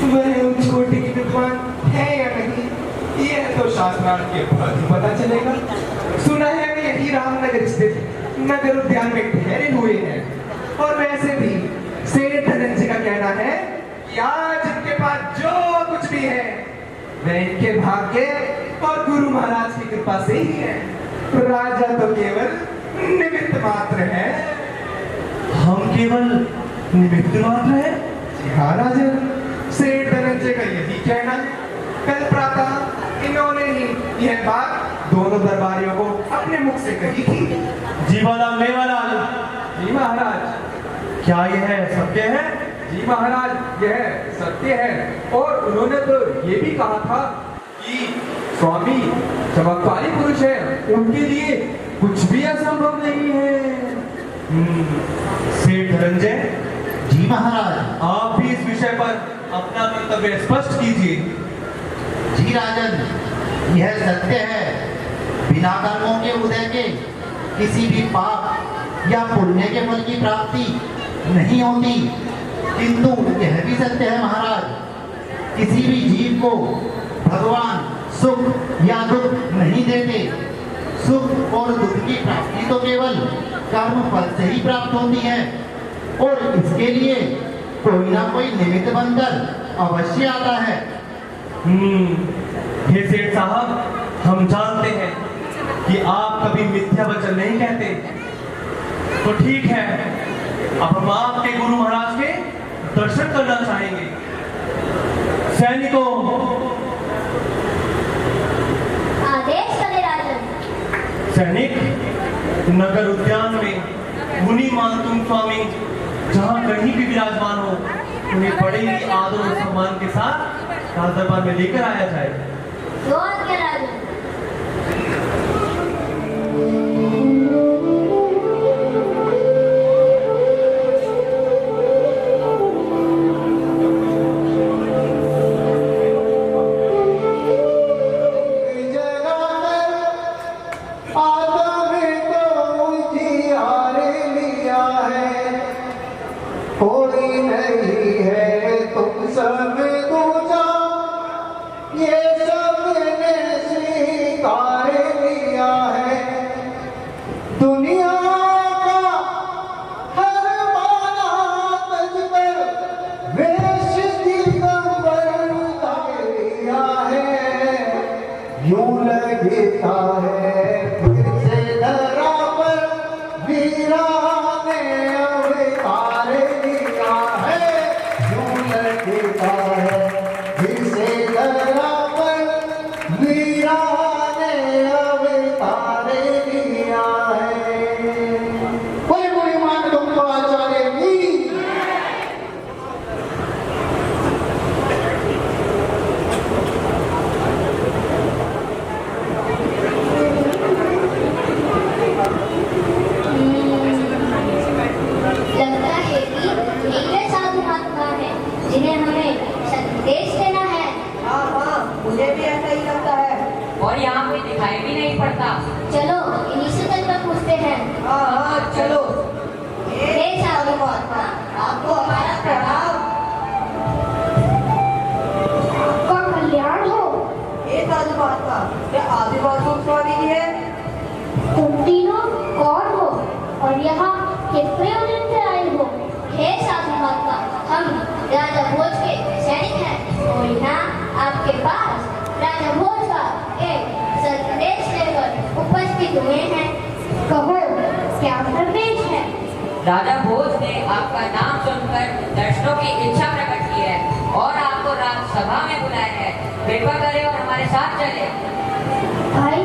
Speaker 4: वह उच्च कोटि के विद्वान है या नहीं, यह तो शास्त्रार्थ के बाद ही पता चलेगा। सुना है वे यही रामनगर स्थित नगर उद्यान में ठहरे हुए हैं, और वैसे भी सेठ धनंजय का कहना है कि आज इनके पास जो कुछ भी है वह इनके भाग्य और गुरु महाराज की कृपा से ही है। राजा तो केवल निमित्त मात्र है।
Speaker 10: हम केवल निमित्त मात्र हैं?
Speaker 4: जी हाँ राजन, सेठ धनंजय का यही कहना है। कल प्रातः इन्होंने ही यह बात दोनों दरबारियों को अपने मुख से कही थी।
Speaker 10: जीवालाल मेवालाल।
Speaker 4: जी महाराज।
Speaker 10: क्या यह सत्य है?
Speaker 4: जी महाराज, यह सत्य है, और उन्होंने तो ये भी कहा था कि स्वामी चमत्कारी पुरुष है, उनके लिए कुछ भी असंभव नहीं है।
Speaker 10: सेठ धनंजय
Speaker 7: जी महाराज।
Speaker 10: आप भी इस विषय पर अपना कर्तव्य स्पष्ट कीजिए।
Speaker 7: जी राजन, यह सत्य है, बिना कर्मों के उदय के किसी भी पाप या पुण्य के फल की प्राप्ति नहीं होती। किंतु यह भी सत्य है महाराज, किसी भी जीव को भगवान सुख या दुख नहीं देते। सुख और दुख की प्राप्ति तो केवल कर्म फल से ही प्राप्त होती है। और इसके लिए कोई ना कोई निमित्त बनकर अवश्य आता है।
Speaker 10: हे सेठ साहब, हम जानते हैं कि आप कभी मिथ्या वचन नहीं कहते, तो ठीक है, अब हम आपके गुरु महाराज के दर्शन करना चाहेंगे। सैनिकों,
Speaker 11: आदेश करें राजन।
Speaker 10: सैनिक, नगर उद्यान में मुनि मानतुम स्वामी जहां कहीं भी विराजमान हो, उन्हें बड़े ही आदर और सम्मान के साथ राज दरबार में लेकर आया जाए।
Speaker 11: जो आज्ञा राजन।
Speaker 7: कोई नहीं है तुम सब दूजा, ये सबने स्वीकार लिया है। दुनिया का हर माना तज पर वेश दिगंबर उतार लिया है। यूं लगता है फिर से धरा पर वीरा ने अवतार लिया है। यूं लगता है फिर से धरा पर वीरा ने अवतार लिया है। कोई बुरी मान तुमको चलेगी।
Speaker 11: लगता है कि यही साधु महात्मा है जिन्हें हमें संदेश देना है।
Speaker 8: हाँ हाँ, मुझे भी ऐसा ही लगता है।
Speaker 12: और यहाँ कोई दिखाई भी नहीं पड़ता।
Speaker 11: चलो इन्हीं से चलकर पूछते हैं।
Speaker 8: हाँ हाँ, चलो।
Speaker 11: हे साधु महात्मा, आपको हमारा प्रणाम। आपका कल्याण हो।
Speaker 8: ये साधु महात्मा, क्या आदिवासी स्वामी जी है?
Speaker 11: तुम तीनों कौन हो और यहाँ किस प्रयोजन से आए हो? हे साधु महात्मा, हम राजा भोज के सैनिक हैं और यहाँ आपके पास राजा भोज का एक संदेश लेकर उपस्थित हुए हैं। कहो क्या संदेश है?
Speaker 12: राजा भोज ने आपका नाम सुनकर दर्शनों की इच्छा प्रकट की है और आपको राजसभा में बुलाया है। कृपा करें और हमारे साथ चले।
Speaker 11: भाई,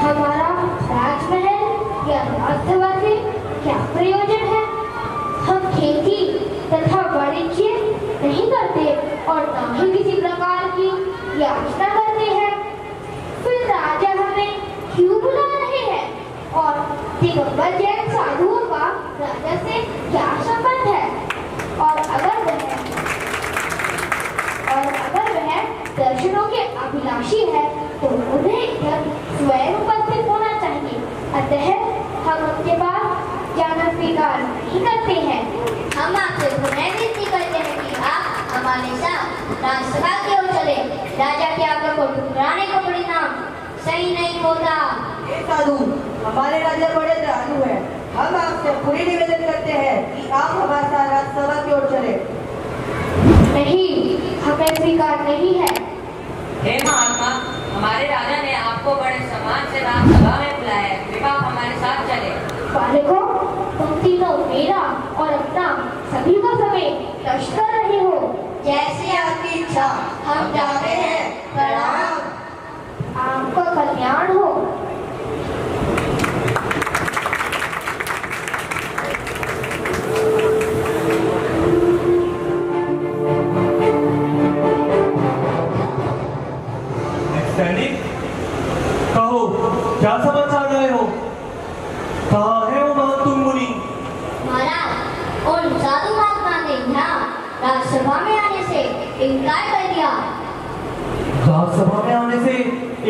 Speaker 11: हमारा राजमहल या राजसभा से क्या प्रयोजन है? हम खेती तथा वाणिज्य नहीं करते और न ही किसी प्रकार की याचना करते हैं। फिर राजा हमें क्यों बुला रहे हैं? और दिगंबर जैन साधुओं का राजा से क्या संबंध है? और अगर वह दर्शनों के अभिलाषी है तो उन्हें इधर स्वयं उपस्थित होना चाहिए। अतः हम उनके पास जाना स्वीकार नहीं करते हैं। हम आपसे पुनः विनती करते हैं कि आप हमारे साथ राजसभा की ओर चले। राजा के आज्ञा को ठुकराने का परिणाम सही नहीं होता।
Speaker 8: ये साधु, हमारे राजा बड़े दयालु हैं। हम आपसे पूरी निवेदन करते हैं कि आप हमारे साथ राजसभा की ओर चले।
Speaker 11: नहीं, हमें स्वीकार नहीं है।
Speaker 12: हे महात्मा, हमारे राजा ने आपको बड़े सम्मान से राजसभा में बुलाया है। कृपा हमारे साथ चले।
Speaker 11: बालकों, तुम तीनों मेरा और अपना सभी का समय नष्ट कर रहे हो। जैसे आपकी इच्छा, हम जाते हैं। प्रणाम। आपका कल्याण हो।
Speaker 10: सैनिक, कहो क्या समाचार लाए हो? कहाँ है वो मानतुम मुनि?
Speaker 11: महाराज, उन साधु महात्मा ने यहाँ राजसभा में आने से इनकार कर दिया।
Speaker 10: राजसभा में आने से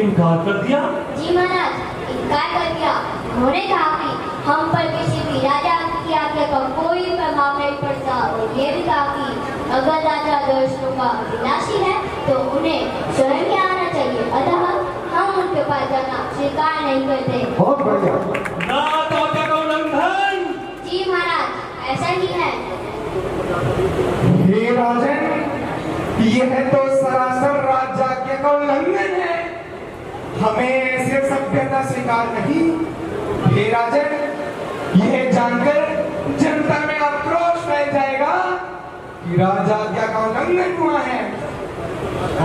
Speaker 10: इनकार कर दिया?
Speaker 11: जी महाराज, इनकार कर दिया। उन्होंने कहा कि हम पर किसी भी राजा की आज्ञा का कोई प्रभाव नहीं पड़ता और ये भी कहा कि अगर राजा दर्शनों का अभिलाषी है तो उन्हें स्वयं ही आना चाहिए। अतः हम उनके पास जाना स्वीकार नहीं करते।
Speaker 7: बहुत बढ़िया।
Speaker 10: ना तो आज्ञा का उल्लंघन।
Speaker 11: जी महाराज, ऐसा ही है।
Speaker 4: हे राजन, यह तो सरासर राज्याज्ञा का उल्लंघन है। हमें ऐसे सभ्यता स्वीकार नहीं। हे राजन, यह जानकर जनता में आक्रोश फैल जाएगा कि राज्याज्ञा का उल्लंघन हुआ है।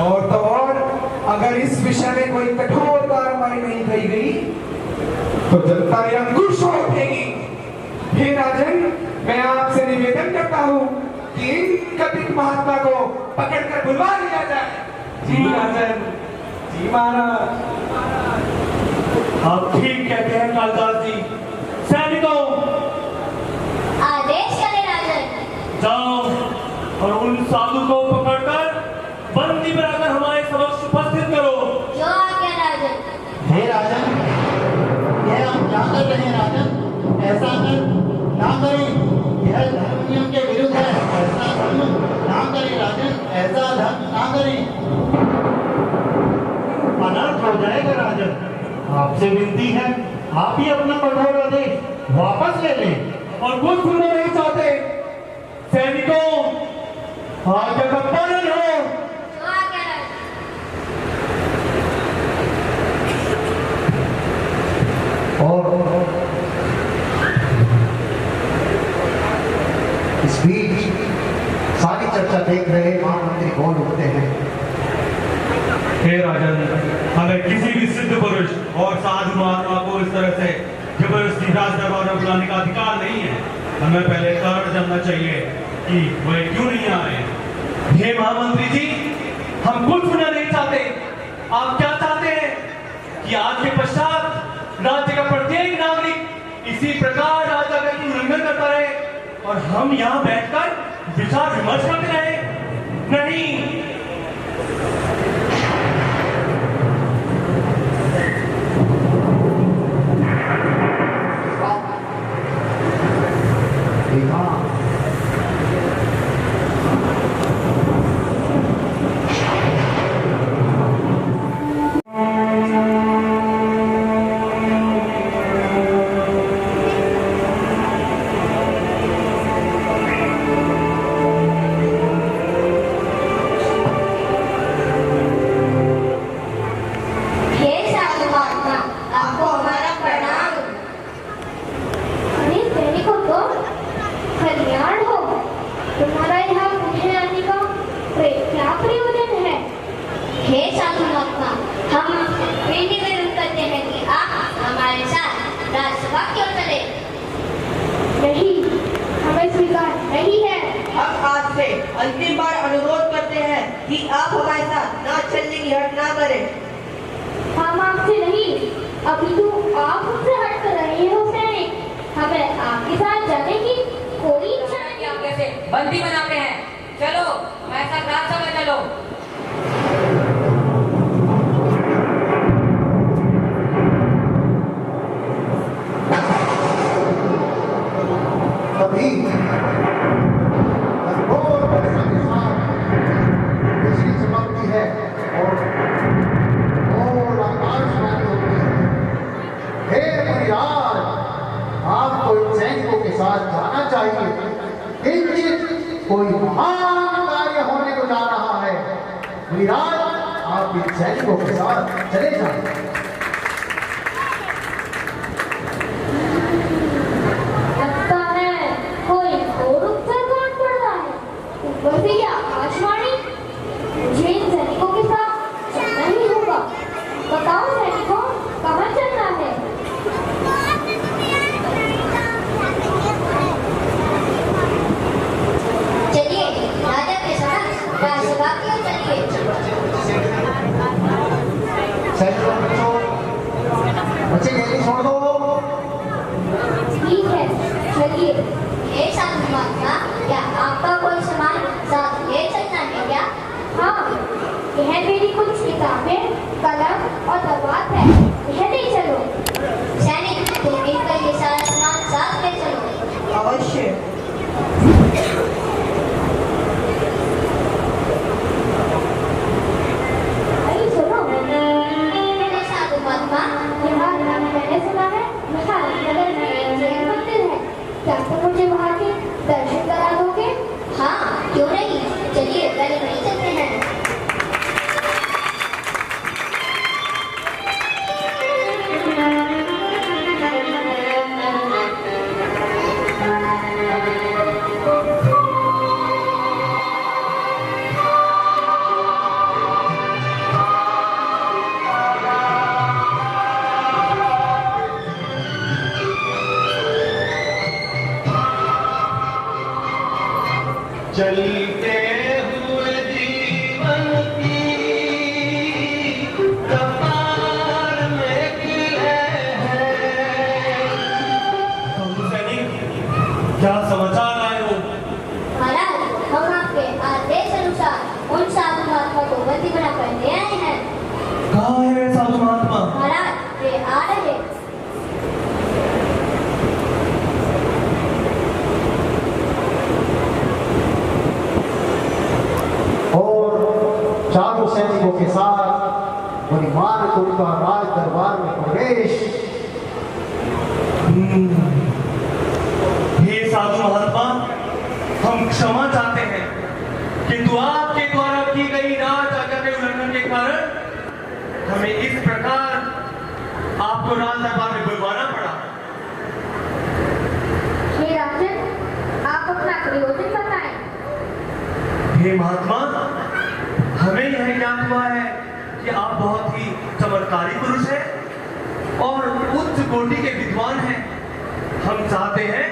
Speaker 4: और तो और, अगर इस विषय में कोई कठोर कार्रवाई नहीं की गई तो जनता ने अंकुश उठेगी। हे राजन, मैं आपसे निवेदन करता हूँ कि इन कथित महात्मा को पकड़कर बुलवा लिया जाए। जी राजन, जी महाराज।
Speaker 10: आप ठीक कहते हैं कालिदास जी। सैनिकों,
Speaker 11: आदेश करें राजन।
Speaker 10: जाओ और उन साधु को पकड़कर बंदी बनाकर हमारे समक्ष उपस्थित करो।
Speaker 11: जो आज्ञा राजन।
Speaker 7: हे राजन, यह हम क्या कर रहे हैं राजन? ऐसा ना करें, यह धर्म नियम के विरुद्ध है। ऐसा धर्म ना करें राजन, ऐसा धर्म ना करें।
Speaker 9: अनर्थ हो जाएगा राजन। आपसे विनती है, आप ही अपना कठोर आदेश वापस ले लें।
Speaker 10: और कुछ सुनना नहीं चाहते। सैनिकों, आज्ञा का पालन हो।
Speaker 11: जो आज्ञा राजन।
Speaker 7: और इस बीच सारी चर्चा देख रहे महामंत्री बोल उठते हैं।
Speaker 10: हे राजन, अगर किसी भी सिद्ध पुरुष और साधु महात्मा को इस तरह से जबरदस्ती राज दरबार में बुलाने का अधिकार नहीं है, हमें पहले कारण जानना चाहिए कि वे क्यों नहीं आ रहे हैं। हे महामंत्री जी, हम कुछ सुनना नहीं चाहते। आप क्या चाहते हैं कि आज के पश्चात राज्य का प्रत्येक नागरिक इसी प्रकार राजा का उल्लंघन करता रहे और हम यहाँ बैठकर विचार विमर्श करते रहे? नहीं।
Speaker 8: अंतिम बार अनुरोध करते हैं कि आप हमारे साथ ना चलने की हट ना करें।
Speaker 11: हम आपसे नहीं, अभी तो आप हमसे हट कर रहे हो सैनिक। हमें आपके साथ जाने की कोई इच्छा नहीं।
Speaker 12: आप कैसे बंदी बनाते हैं? चलो हमारे साथ राज्यसभा चलो।
Speaker 7: तभी बिजली चमकती है और आकाशवाणी होती है। हे परिवार, आपको इन सैनिकों के साथ जाना चाहिए। किंचित कोई महान कार्य होने को जा रहा है। परिवार, आप इन सैनिकों के साथ चले जाएं।
Speaker 11: आकाशवाणी, मुझे इन सैनिकों के साथ चलना ही होगा। बताओ सैनिकों, कहाँ चलना है? चलिए राजा के साथ राज्यसभा की ओर चलिए।
Speaker 7: बच्चे यही छोड़ दो।
Speaker 11: ठीक है, चलिए। ये साधु महात्मा, क्या आपका कोई सामान साथ ले चलना है क्या? हाँ, यह मेरी कुछ किताबें, कलम और दवात है। यह ले चलो। सैनिक, तुम मिलकर ये सारा सामान साथ ले चलो।
Speaker 8: अवश्य।
Speaker 11: अरे सुनो, साधु महात्मा, मैंने सुना है यहाँ नगर में एक जैन मंदिर है। क्या तुम मुझे वहाँ के
Speaker 10: चलते हुए जीवन की रफ्तार में गिरे हैं। सैनिक, क्या समाचार आए हो?
Speaker 11: महाराज, हम आपके आदेश अनुसार उन साधु महात्मा को बंदी बनाकर ले आए हैं।
Speaker 10: कहाँ है वे साधु महात्मा?
Speaker 11: महाराज, वे आ रहे।
Speaker 7: और चारों सैनिकों के साथ बुद्धिमान उनका राज दरबार में प्रवेश।
Speaker 10: हे साधु महात्मा, हम क्षमा चाहते हैं, किंतु आपके द्वारा की गई राज आज्ञा के उल्लंघन के कारण हमें इस प्रकार आपको राज दरबार में बुलवाना पड़ा।
Speaker 11: हे राजन, आप अपना प्रयोजन बताएं।
Speaker 10: हे महात्मा, हमें यह ज्ञात हुआ है कि आप बहुत ही चमत्कारी पुरुष हैं और उच्च कोटि के विद्वान हैं। हम चाहते हैं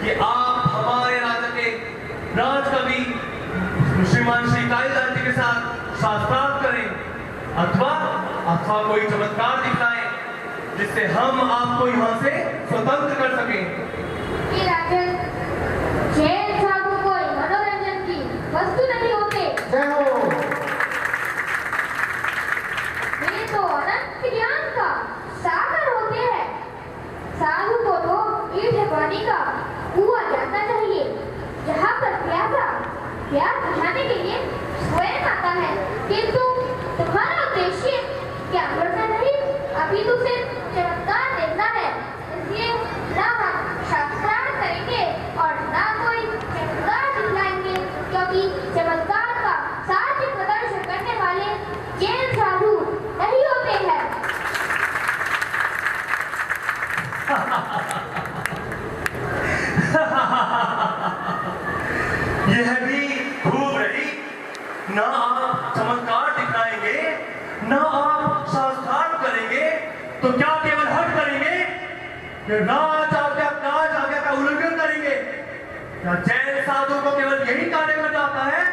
Speaker 10: कि आप हमारे राजा के राजकवि श्रीमान श्री कालिदास जी के साथ शास्त्रार्थ करें अथवा कोई चमत्कार दिखाएं जिससे हम आपको यहाँ से स्वतंत्र कर सकें।
Speaker 11: हे राजन, जैन साधु कोई मनोरंजन की वस्तु नहीं होते।
Speaker 7: जय हो।
Speaker 11: वे तो अनंत ज्ञान का सागर होते हैं। साधु को तो मीठे पानी का कुआं जानना चाहिए, जहाँ पर प्यास बुझाने के लिए स्वयं आता है। किंतु तुम्हारा उद्देश्य क्या करना नहीं, अभी तो सिर्फ चमत्कार देखना है। इसलिए ना हम शास्त्रार्थ करेंगे और ना कोई चमत्कार दिखलाएंगे, क्योंकि चमत्कार का साध्य प्रदर्शन करने वाले जैन साधु नहीं होते हैं।
Speaker 10: यह भी खूब रही, ना आप चमत्कार दिखाएंगे ना आप शास्त्रार्थ करेंगे, तो क्या केवल हट करेंगे कि राज आज्ञा का उल्लंघन करेंगे? क्या जैन साधु को केवल यही कार्य करना आता है?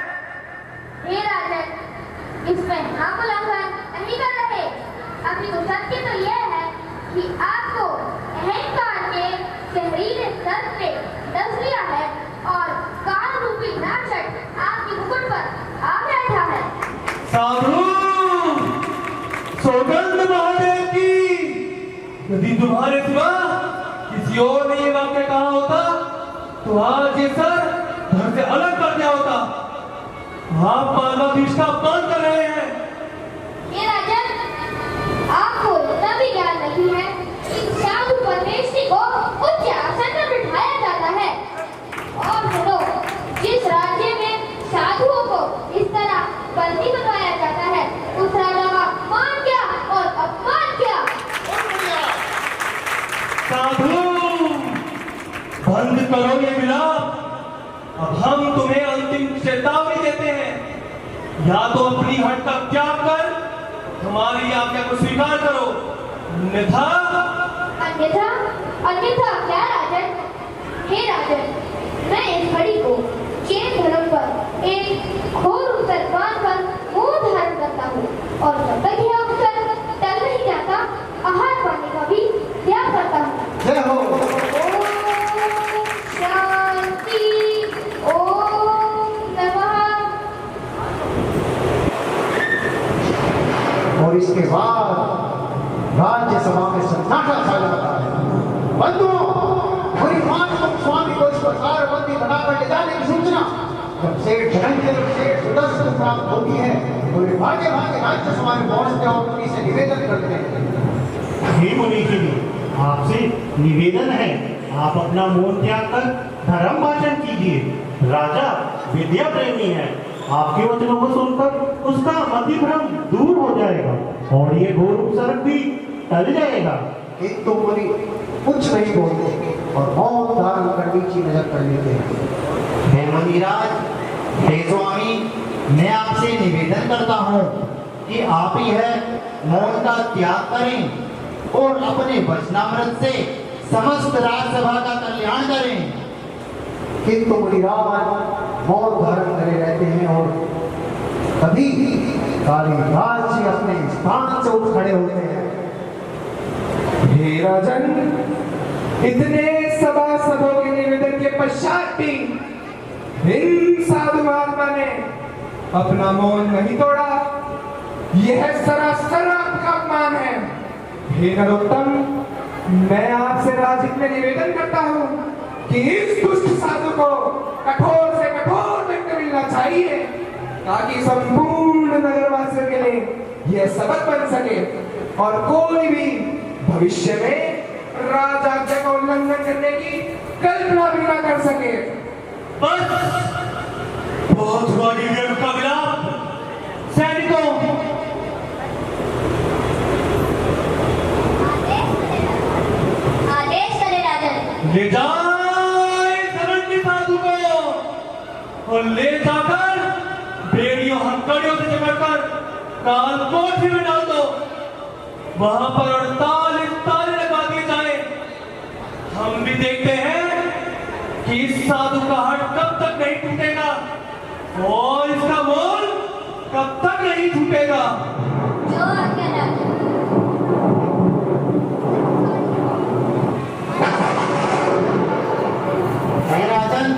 Speaker 11: हे राजन, इसमें हम उल्लंघन नहीं कर रहे। अभी तो सत्य तो यह है कि आपको अहंकार के जहरीले दर्द ने डस लिया है और काल रूपी नाचट आपके मुकुट पर आ बैठा है।
Speaker 10: साधु, सौगंध महादेव की, यदि तुम्हारे सिवा किसी और ने ये वाक्य कहा होता तो आज ये सर घर से अलग कर दिया होता। आप मानवाधीश का अपमान कर रहे हैं।
Speaker 11: हे राजन, आपको इतना भी ज्ञान नहीं है कि साधु परमेश्वरी को उच्च आसन पर बिठाया जाता है। और सुनो, जिस राज्य में साधुओं को इस तरह बंदी बनवाया जाता है, उस राजा का मान क्या और अपमान क्या।
Speaker 10: साधु, बंद करो ये विलाप। अब हम तुम्हें अंतिम चेतावनी देते हैं, या तो अपनी हट का त्याग कर हमारी आज्ञा को स्वीकार करो, अन्यथा
Speaker 11: क्या राजन? हे राजन, मैं इस घड़ी को जैन धर्म पर एक घोर उत्तर बांधकर मुंह धारण करता हूँ और जब तक यह उत्तर टल नहीं जाता, आहार पाने का भी त्याग करता हूँ।
Speaker 7: जय हो।
Speaker 11: शांति। ओम नमः।
Speaker 7: और इसके बाद राज्यसभा में सन्नाटा छा जाता है। बंधुओं, बुद्धिमान स्वामी को इस प्रकार बंदी बनाकर ले जाने की सूचना जब सेठ धनंजय और सेठ सुदर्शन को प्राप्त होती है तो वे भागे भागे राज्यसभा में पहुंचते और मुनि से निवेदन करते हैं।
Speaker 13: हे मुनि जी, आपसे निवेदन है, आप अपना मौन त्याग कर धर्म भाषण कीजिए। राजा विद्या प्रेमी है, आपके वचनों को सुनकर उसका मतिभ्रम दूर हो जाएगा और ये घोर उपसर्ग भी टल जाएगा।
Speaker 7: किंतु मुनि कुछ नहीं बोलते और मौन धारण कर नीची नजर कर लेते हैं।
Speaker 14: हे मुनिराज, हे स्वामी, मैं आपसे निवेदन करता हूँ कि आप ही है मौन का त्याग करें और अपने वचनामृत से समस्त राजसभा का कल्याण करें।
Speaker 7: किंतु मुनिराज मौन धारण करे रहते हैं और तभी कालिदास जी अपने स्थान से उठ खड़े होते हैं।
Speaker 4: हे राजन, इतने सभासदों के निवेदन के पश्चात भी इन साधु महात्मा ने अपना मौन नहीं तोड़ा। यह सरासर आपका अपमान है। हे नरोत्तम, मैं आपसे राजहित में निवेदन करता हूँ कि इस दुष्ट साधु को कठोर से कठोर दंड मिलना चाहिए ताकि संपूर्ण नगरवासियों के लिए यह सबक बन सके और कोई भी भविष्य में राजाज्ञा का उल्लंघन करने की कल्पना भी न कर सके।
Speaker 10: बस बहुत हुआ लीडर का विलाप। सैनिकों,
Speaker 11: आदेश करे राजन।
Speaker 10: ले जाए धरण्य साधु को और ले जाकर बेड़ियों हथकड़ियों से जकड़कर काल कोठरी में डाल दो। वहां पर 48 ताले लगा दिए जाए। हम भी देखते हैं कि इस साधु का हट कब तक नहीं टूटेगा और इसका मोल कब तक नहीं टूटेगा।
Speaker 11: जो आज्ञा राजन।
Speaker 14: हे राजन,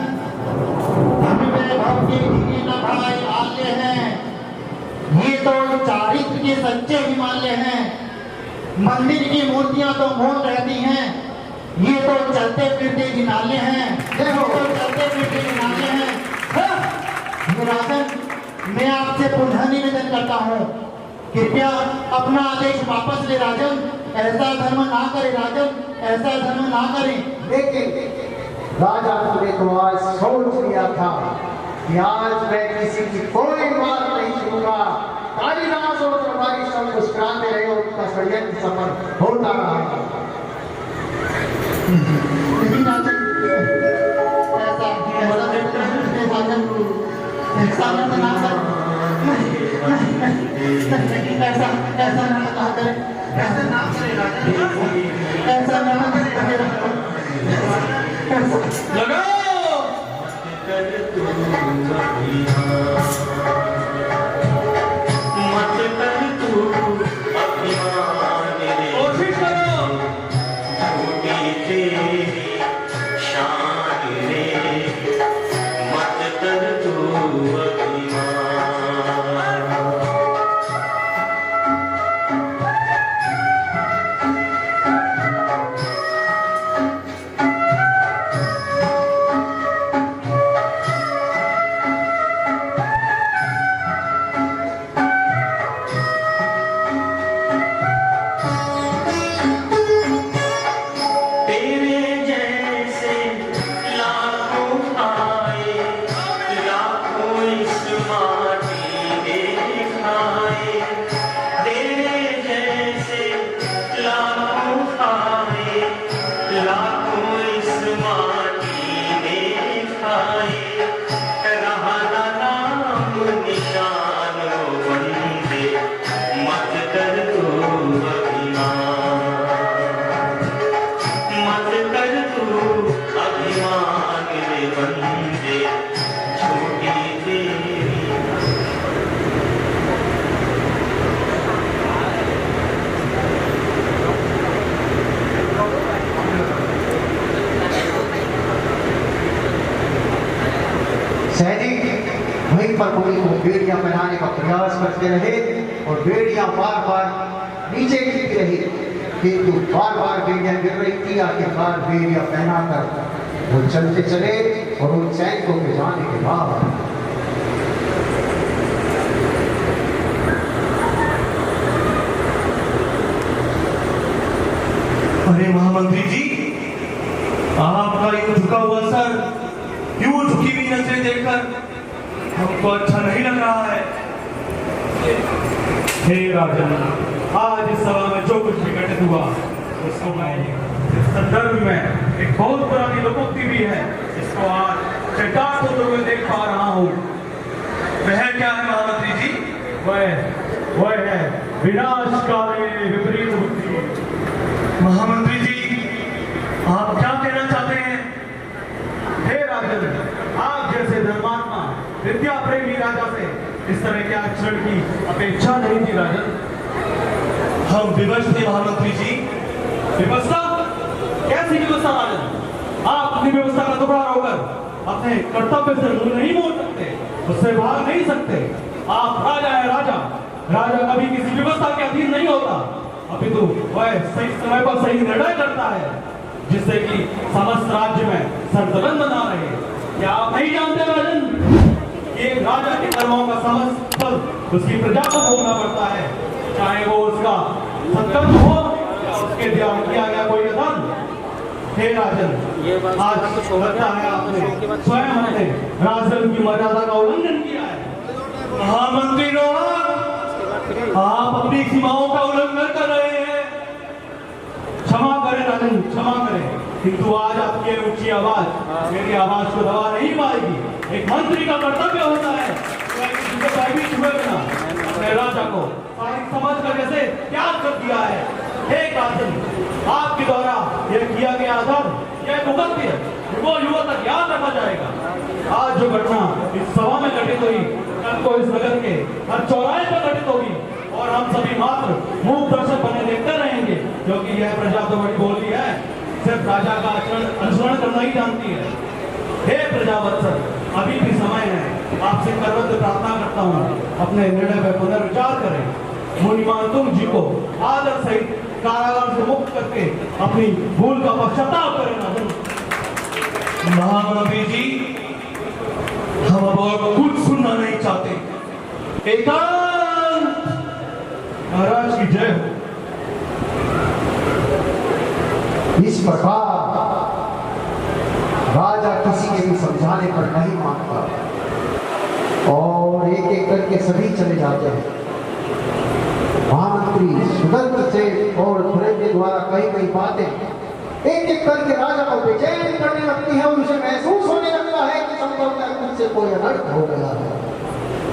Speaker 14: हम वैभव के दिव्य नभाए आल्य हैं। ये तो चारित्र के सच्चे हिमालय हैं। मंदिर की मूर्तियां तो मौन रहती हैं। ये तो चलते फिरते हिमालय हैं। ये तो चलते फिरते हिमालय हैं। हे राजन, मैं आपसे पुनः निवेदन करता हूँ, कृपया अपना आदेश वापस ले राजन। ऐसा धर्म ना करे राजन, ऐसा धर्म ना करें।
Speaker 7: लेकिन राजा ने तो आज सोच लिया था कि आज मैं किसी की कोई बात नहीं सुनूंगा। कालिदास और तुम्हारी सब मुस्कुराते रहे और उनका षड्यंत्र सफल होता रहा।
Speaker 14: लेकिन राजन, ऐसा ना कर। ऐसा ना करे। ऐसा ना करे राजन। ऐसा ना करे।
Speaker 10: लगाओ। कोशिश करो।
Speaker 7: वहीं पर पुरी को बेड़ियां पहनाने का प्रयास करते रहे और बेड़ियां बार बार नीचे गिरती रही, किंतु बार बार बेड़ियां गिर रही थी। आखिरकार बेड़ियां पहनाकर वो चलते चले और उन सैनिकों के जाने के बाद
Speaker 10: अरे महामंत्री जी, आपका यूं झुका हुआ सर, यूं झुकी हुई नजरें देखकर हमको अच्छा नहीं लग रहा है।
Speaker 9: हे राजन, आज इस सभा में जो कुछ भी घटित हुआ उसको मैं इस संदर्भ में एक बहुत पुरानी लोकोक्ति भी है, इसको आज चट्टान होते हुए देख पा रहा हूँ।
Speaker 10: वह क्या है महामंत्री जी?
Speaker 9: वह है विनाशकाले विपरीत बुद्धि।
Speaker 10: महामंत्री जी, आप क्या कहना चाहते हैं?
Speaker 9: हे राजन, विद्या प्रेमी राजा से इस तरह के आचरण की अपेक्षा नहीं थी राजन।
Speaker 10: हम विवश थे महामंत्री जी।
Speaker 9: व्यवस्था? कैसी व्यवस्था राजन? आप अपनी व्यवस्था का टुकड़ा होकर अपने कर्तव्य से मुंह नहीं मोड़ सकते, उससे भाग नहीं सकते। आप राजा है राजा। राजा कभी किसी व्यवस्था के अधीन नहीं होता, अपितु वह सही समय पर सही निर्णय करता है, जिससे कि समस्त राज्य में संतुलन बना रहे। क्या आप नहीं जानते राजन, एक राजा के कर्मों का समस्त फल उसकी प्रजा को भोगना पड़ता है, चाहे वो उसका सत्कर्म हो या उसके द्वारा किया गया कोई अधर्म। हे राजन, आज लगता है आपने स्वयं अपने राजधर्म की मर्यादा का उल्लंघन किया है।
Speaker 10: महामंत्री रोहन, आप अपनी सीमाओं का उल्लंघन कर रहे हैं।
Speaker 9: क्षमा करें राजन, क्षमा करें, किंतु आज आपकी ऊंची आवाज मेरी आवाज को दबा नहीं पाएगी। एक मंत्री का कर्तव्य होता है अपने राजा को समझ कर जैसे त्याग कर दिया है। हे राजन, आपके द्वारा यह किया गया अधर्म, यह कुकृत्य वो युवा तक याद रखा जाएगा। आज जो घटना इस सभा में घटित हुई, कल को इस नगर के हर चौराहे पर घटित होगी और हम सभी मात्र मूक दर्शक बने देखते रहेंगे, क्योंकि यह प्रजा तो बड़ी बोली है, सिर्फ राजा का आचरण अनुसरण करना ही जानती है। हे प्रजावत्सल, अभी भी समय है, आपसे करवत प्रार्थना करता हूँ, अपने निर्णय पर पुनर्विचार करें। मुनिमान तुम जी को आदर सहित कारागार से मुक्त करके अपनी भूल का पश्चाताप करें।
Speaker 10: महामंत्री जी, हम अब और कुछ सुनना नहीं चाहते। एकांत।
Speaker 9: महाराज की जय हो।
Speaker 7: इस प्रकार राजा किसी के भी समझाने पर नहीं मानता और एक एक करके सभी चले जाते हैं। महामंत्री सुगंध से और धुरंध के द्वारा कही गई बातें एक एक करके राजा को बेचैन करने लगती है और उसे महसूस होने लगता है कि संभवतः खुद से कोई अनर्थ हो गया है।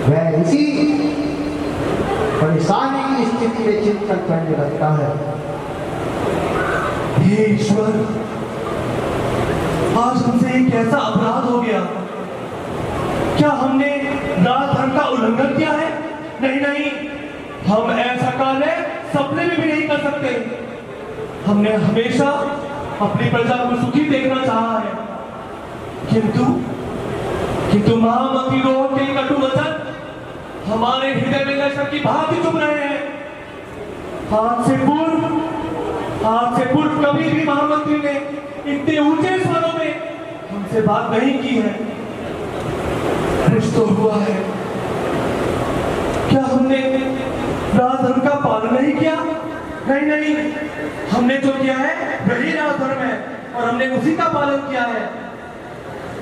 Speaker 7: वह इसी परेशानी की स्थिति में चिंतन करने लगता है।
Speaker 10: हे ईश्वर, आज हमसे एक ऐसा अपराध हो गया। क्या हमने राजधर्म का उल्लंघन किया है? नहीं नहीं, हम ऐसा कार्य सपने में भी नहीं कर सकते। हमने हमेशा अपनी प्रजा को सुखी देखना चाहा है, किंतु महामंत्री रोहन के कटु वचन हमारे हृदय में लश्कर की भांति चुभ रहे हैं। आज से पूर्व कभी भी महामंत्री ने इतने ऊंचे स्वरों में हमसे बात नहीं की है। कुछ तो हुआ है। क्या हमने राजधर्म का पालन नहीं किया? नहीं नहीं, हमने जो किया है वही राजधर्म है और हमने उसी का पालन किया है,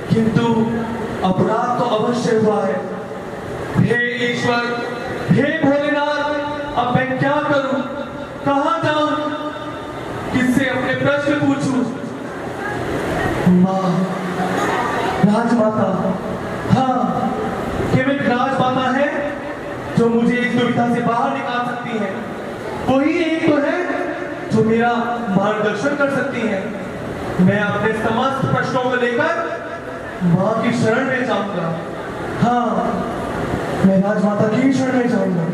Speaker 10: किंतु अपराध तो अवश्य हुआ है। हे ईश्वर, हे भोलेनाथ, अब मैं क्या करूं, कहां जाऊं, किससे अपने प्रश्न पूछूं? मां, राजमाता, हाँ, केवल राजमाता है जो मुझे इस दुविधा से बाहर निकाल सकती है। वही एक तो है जो मेरा मार्गदर्शन कर सकती है। मैं अपने समस्त प्रश्नों को लेकर मां की शरण में जाऊंगा। हाँ, मैं राजमाता की शरण में जाऊंगा।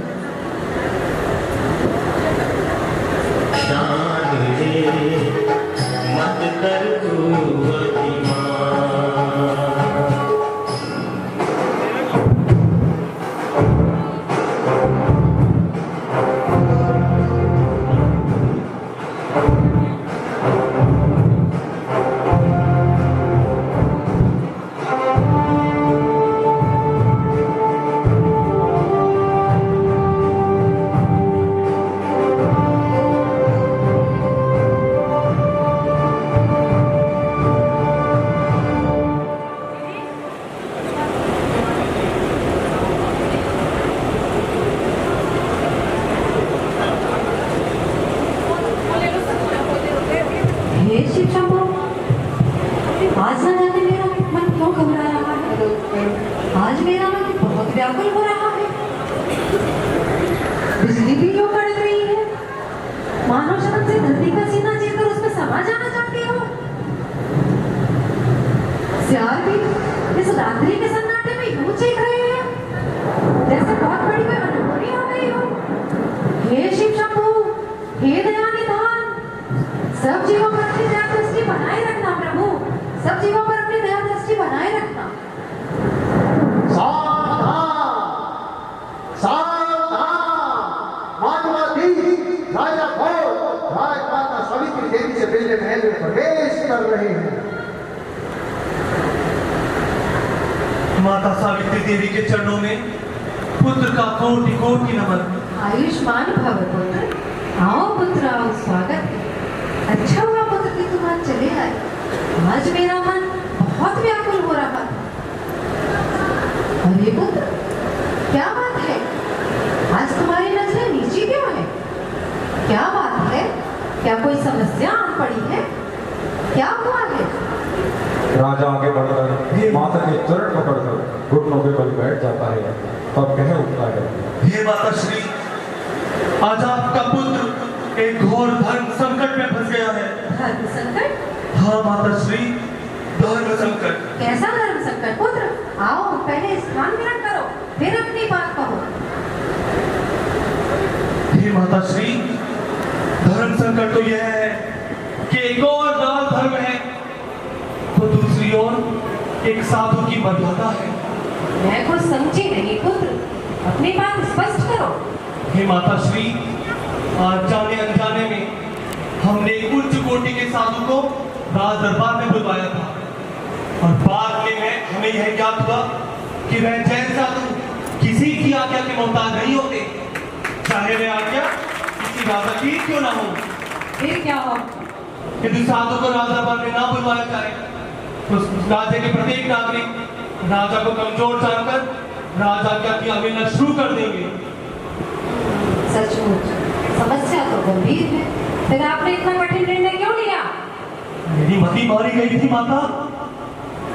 Speaker 6: मत कर तू
Speaker 8: चीख रहे हैं जैसे बहुत बड़ी कोई अनुभूति हो गई हो। हे शिव शंभु, हे दयानिधान, सब जीवों पर अपनी दया दृष्टि बनाए रखना प्रभु, सब जीवों पर अपनी दया दृष्टि बनाए रखना।
Speaker 7: राजा भोज राजमाता सावित्री देवी से पहले महल में प्रवेश कर रहे हैं।
Speaker 10: माता सावित्री देवी के चरणों में पुत्र का कोटि कोटि नमन।
Speaker 8: आयुष्मान भव पुत्र, आओ पुत्र आओ, स्वागत है। अच्छा हुआ पुत्र कि तुम आज चले आए, आज मेरा मन बहुत व्याकुल हो रहा था। अरे पुत्र, क्या बात है, आज तुम्हारी नजरें नीची क्यों है? क्या बात है, क्या कोई समस्या आन पड़ी है? क्या हुआ है?
Speaker 2: राजा आगे बढ़कर माता के चरण पकड़कर घुटनों पे बल बैठ जाता है, तब कह उठता है,
Speaker 10: हे माता श्री, आज आपका पुत्र एक घोर धर्म संकट में फंस गया है।
Speaker 8: धर्म संकट?
Speaker 10: हाँ माता श्री, धर्म संकट।
Speaker 8: कैसा धर्म संकट पुत्र? आओ पहले स्थान ग्रहण करो, फिर अपनी बात कहो।
Speaker 10: हे माता श्री, धर्म संकट तो यह है कि एक और दान धर्म है तो दूसरी ओर एक साधु की मर्यादा है।
Speaker 8: मैं कुछ समझी नहीं पुत्र, अपनी बात स्पष्ट करो।
Speaker 10: हे माता श्री, आज जाने अनजाने में हमने एक उच्च कोटि के साधु को राज दरबार में बुलवाया था और बाद में हमें यह ज्ञात हुआ कि वह जैन साधु किसी की आज्ञा के मोहताज नहीं होते, चाहे वह आज्ञा किसी राजा की क्यों ना हो।
Speaker 8: फिर क्या हो?
Speaker 10: यदि साधु को राज दरबार में ना बुलवाया जाए तो राज्य के प्रत्येक नागरिक राजा को कमजोर जानकर राजा की अवहेलना शुरू कर देंगे।
Speaker 8: सचमुच समस्या तो गंभीर है, फिर आपने इतना कठिन निर्णय क्यों लिया?
Speaker 10: मेरी मति मारी गई थी माता,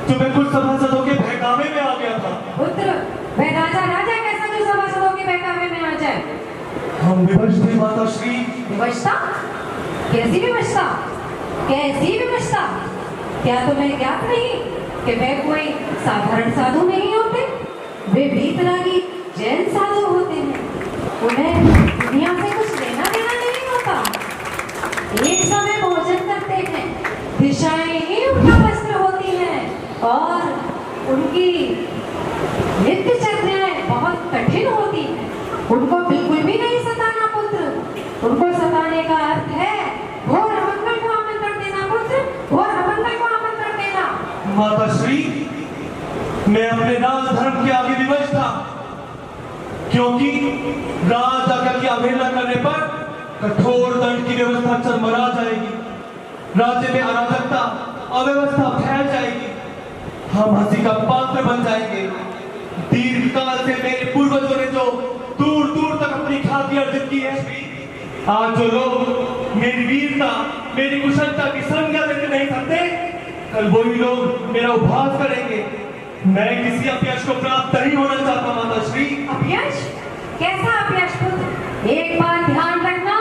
Speaker 10: जो मैं कुछ सभासदों के बहकावे में आ गया था।
Speaker 8: पुत्र, वह राजा कैसा जो सभासदों के बहकावे में आ जाए?
Speaker 10: हम विवश थे माता श्री।
Speaker 8: विवशता? कैसी विवशता? कैसी विवशता? क्या तुम्हें ज्ञात नहीं कि वे कोई साधारण साधु नहीं होते, वे वीतरागी जैन साधु होते हैं। उन्हें दुनिया से कुछ लेना देना नहीं होता, एक समय भोजन करते हैं, दिशाएं ही उनका वस्त्र होती हैं और उनकी नित्य चर्याएं बहुत कठिन होती हैं। उनको बिल्कुल भी नहीं सताना पुत्र, उनको सताने का अर्थ है घोर अमंगल को आमंत्रण देना पुत्र, घोर अमंगल को आमंत्रण देना।
Speaker 10: माता श्री, मैं अपने राज धर्म के आगे विवश था, क्योंकि राज आज्ञा की अवहेलना करने पर कठोर दंड की व्यवस्था चरमरा जाएगी, राज्य में अराजकता अव्यवस्था फैल जाएगी, हम हंसी का पात्र बन जाएंगे। दीर्घ काल से मेरे पूर्वजों ने जो दूर दूर तक अपनी ख्याति अर्जित की है, आज जो लोग मेरी वीरता मेरी कुशलता की संज्ञा लेते नहीं सकते, कल वही लोग मेरा उपहास करेंगे। मैं किसी अपयश को प्राप्त नहीं होना चाहता माता श्री।
Speaker 8: अपयश? कैसा अपयश पुत्र? एक बात ध्यान रखना,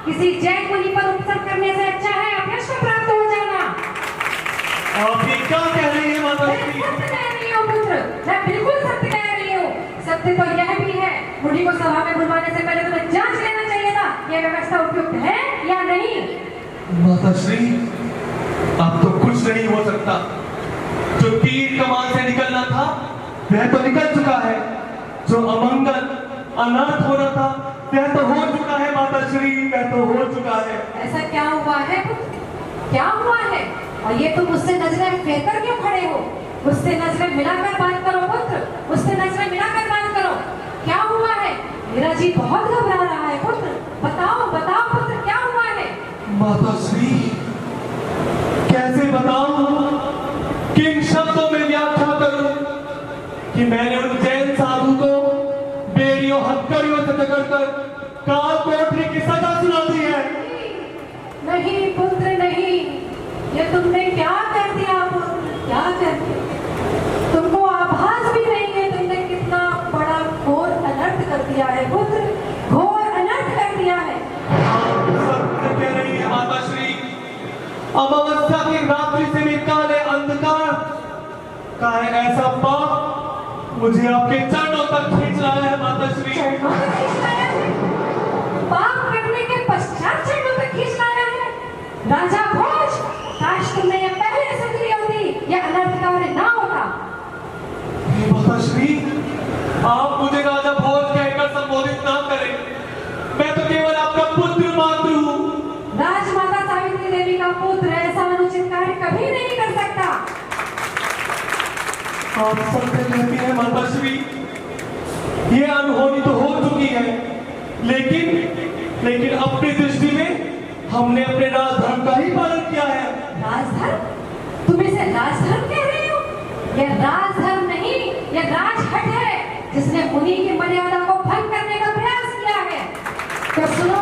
Speaker 8: किसी जैन मुनि पर उपसर्ग करने से अच्छा है अपयश को प्राप्त हो जाना।
Speaker 10: आप ये क्या कह रही है माता श्री?
Speaker 8: सत्य कह रही हूँ पुत्र, मैं बिल्कुल सत्य कह रही हूँ। सत्य तो यह भी है, मुनि को सभा में बुलवाने से पहले तुम्हें जांच लेना चाहिए था, यह व्यवस्था उपयुक्त है या नहीं।
Speaker 10: माता श्री, अब तो कुछ नहीं हो सकता, जो तीर कमान से निकलना था वह तो निकल चुका है, जो अमंगल अनाथ होना था वह तो हो चुका है माता श्री, वह तो हो चुका है।
Speaker 8: ऐसा क्या हुआ है पुत्र? क्या हुआ है? और ये तुम उससे नजरें फेर कर क्यों खड़े हो? उससे नजरें मिलाकर बात करो पुत्र, उससे नजरें मिलाकर बात करो। क्या हुआ है? मेरा जी बहुत घबरा रहा है पुत्र, बताओ बताओ पुत्र, क्या हुआ है?
Speaker 10: माता श्री, कैसे बताऊं, किन शब्दों में व्याख्या करूं कि मैंने उन जैन साधु को बेड़ियों हथकड़ियों से जकड़कर काल कोठरी की सजा सुना दी है।
Speaker 8: नहीं पुत्र नहीं, ये तुमने क्या कर दिया पुत्र, क्या कर दिया? तुमको आभास भी नहीं है तुमने कितना बड़ा घोर अनर्थ कर दिया है पुत्र, घोर अनर्थ कर दिया है।
Speaker 10: सत्य कह रही है माता श्री, अमावस्या की रात्रि से भी काले अंधकार का है ऐसा पाप मुझे आपके चरणों तक खींच रहा है माता श्री।
Speaker 8: चरणों तक खींच लाया है? पाप करने के पश्चात चरणों तक खींच लाया है? राजा भोज, काश तुमने ये पहले सुन ली होती, यह अनर्थ कार्य ना होता।
Speaker 10: माता श्री, आप मुझे राजा भोज कहकर संबोधित ना करें। मैं तो केवल आपका पुत्र मात्र हूँ।
Speaker 8: राजमाता सावित्री देवी का पुत्र ऐसा अनुचित कार्य कभी नहीं कर सकता।
Speaker 10: आप सत्य कहती हैं माता श्री, ये अनहोनी तो हो चुकी है, लेकिन अपनी दृष्टि में हमने अपने राजधर्म का ही पालन किया है।
Speaker 8: राजधर्म? तुम इसे राजधर्म कह रहे हो? यह राजधर्म नहीं, यह राजहट है, जिसने मुनि की मर्यादा को भंग करने का प्रयास किया है। तो सुनो,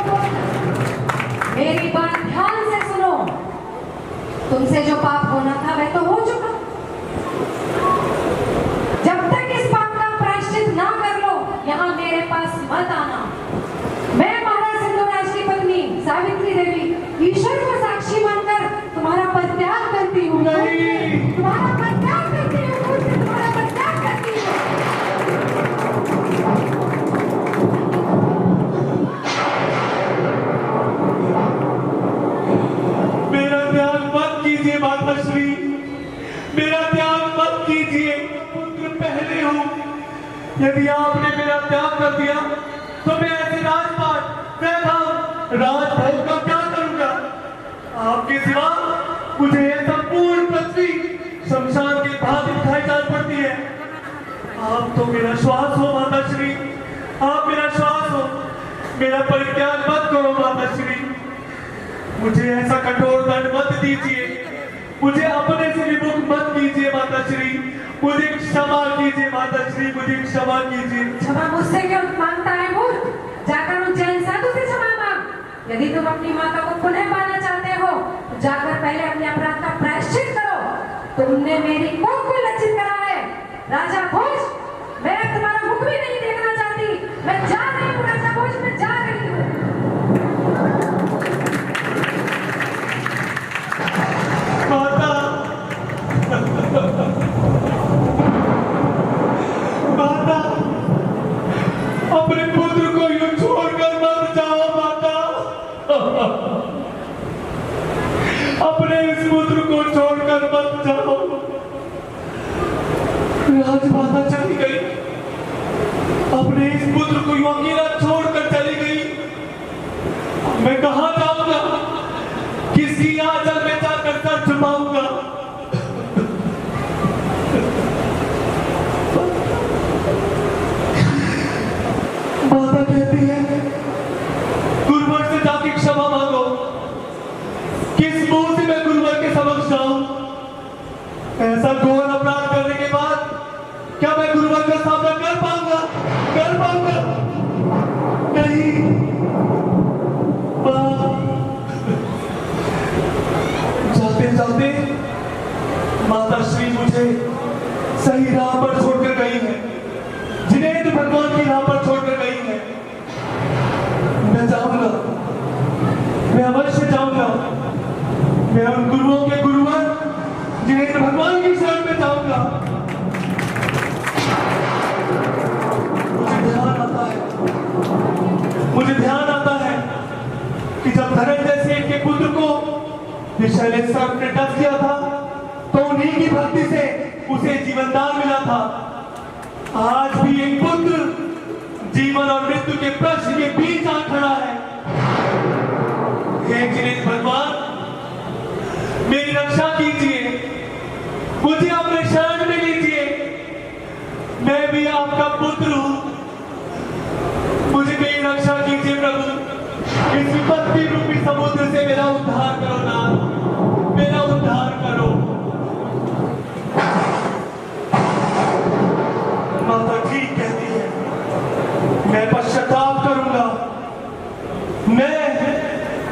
Speaker 8: मेरी बात ध्यान से सुनो। तुमसे जो पाप होना था वह तो हो चुका। जब तक इस पाप का प्रायश्चित ना कर लो, यहाँ मेरे पास मत आना। मैं महाराज सिंधुराज की पत्नी सावित्री देवी ईश्वर को साक्षी मानकर तुम्हारा परित्याग करती हूँ। तुम्हारा परित्याग करती हूँ, तुम्हारा परित्याग करती हूँ।
Speaker 10: मेरा त्याग मत कीजिए माता श्री, मेरा त्याग मत कीजिए। पुत्र पहले हूँ, यदि आपने मेरा त्याग कर दिया तो मैं ऐसे राजपाट, वैभव, राजभोग का क्या करूंगा? आपके सिवा मुझे यह संपूर्ण पृथ्वी शमशान की भांति दिखाई जान पड़ती है। आप तो मेरा श्वास हो माता श्री, आप मेरा श्वास हो। मेरा परित्याग मत करो माता श्री। मुझे ऐसा कठोर दंड मत दीजिए, मुझे अपने से विमुख मत कीजिए माता श्री। मुझे क्षमा कीजिए माता श्री, मुझे क्षमा कीजिए।
Speaker 8: क्षमा मुझसे क्यों मांगता है मूर्ख? जाकर उन जैन साधु से क्षमा मांग। यदि तुम अपनी माता को पुनः पाना चाहते हो तो जाकर पहले अपने अपराध का प्रायश्चित करो। तुमने मेरी कोख को लज्जित करा है। राजा भोज, मैं अब तुम्हारा मुख भी नहीं देखना चाहती। मैं जा रही हूँ राजा भोज, मैं जा रही हूँ।
Speaker 10: माता, माता, अपने पुत्र को यूं छोड़कर मत जाओ माता। अपने इस पुत्र को छोड़कर मत जाओ। राजमाता चली गई, अपने इस पुत्र को यूं अकेला छोड़कर चली गई। मैं कहाँ जाऊंगा? किसकी आंचल में जाकर सर छुपाऊंगा? माता कहती है गुरुवर से जाके क्षमा मांगो। किस मुंह से मैं गुरुवर के समक्ष जाऊं? ऐसा घोर अपराध करने के बाद क्या मैं गुरुवर का सामना कर पाऊंगा? कर पाऊंगा? नहीं। जाते जाते माता श्री मुझे सही राह पर छोड़कर गई है, जिनेंद्र भगवान की राह पर छोड़कर गई है। मैं जाऊंगा, मैं अवश्य जाऊंगा। मैं उन गुरुओं के गुरुवर जिनेंद्र भगवान की शरण में जाऊंगा। मुझे ध्यान आता है कि जब धनंजय सेठ के पुत्र को विषैले सर्प ने डस दिया था तो उन्हीं की भक्ति से उसे जीवनदान मिला था। आज भी एक पुत्र जीवन और मृत्यु के प्रश्न के बीच आ खड़ा है। हे जिनेंद्र भगवान, मेरी रक्षा कीजिए, मुझे अपने शरण में लीजिए। मैं भी आपका पुत्र हूं, मुझे मेरी रक्षा कीजिए प्रभु। इस विपत्ति रूपी समुद्र से मेरा उद्धार करो नाथ, मेरा उद्धार करो। माता ठीक कहती है, मैं पश्चाताप करूंगा। मैं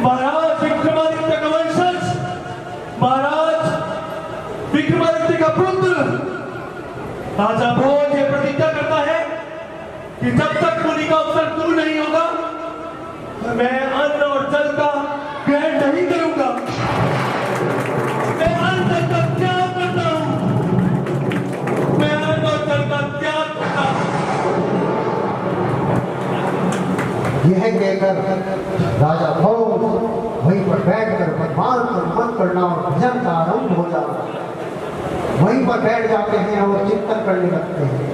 Speaker 10: महाराज विक्रमादित्य का वंशज, महाराज विक्रमादित्य का पुत्र राजा भोज ये प्रतिज्ञा करता है कि जब तक मुनि का अवसर दूर नहीं होगा मैं अन्न और जल का ग्रहण नहीं करूंगा। मैं अन्न का त्याग करता हूं, मैं अन्न और जल का त्याग
Speaker 7: यह कहकर राजा भोज वहीं पर बैठकर भगवान पर मन करना और भजन का आरंभ हो जाना, वहीं पर बैठ जाते हैं और चिंतन करने लगते हैं।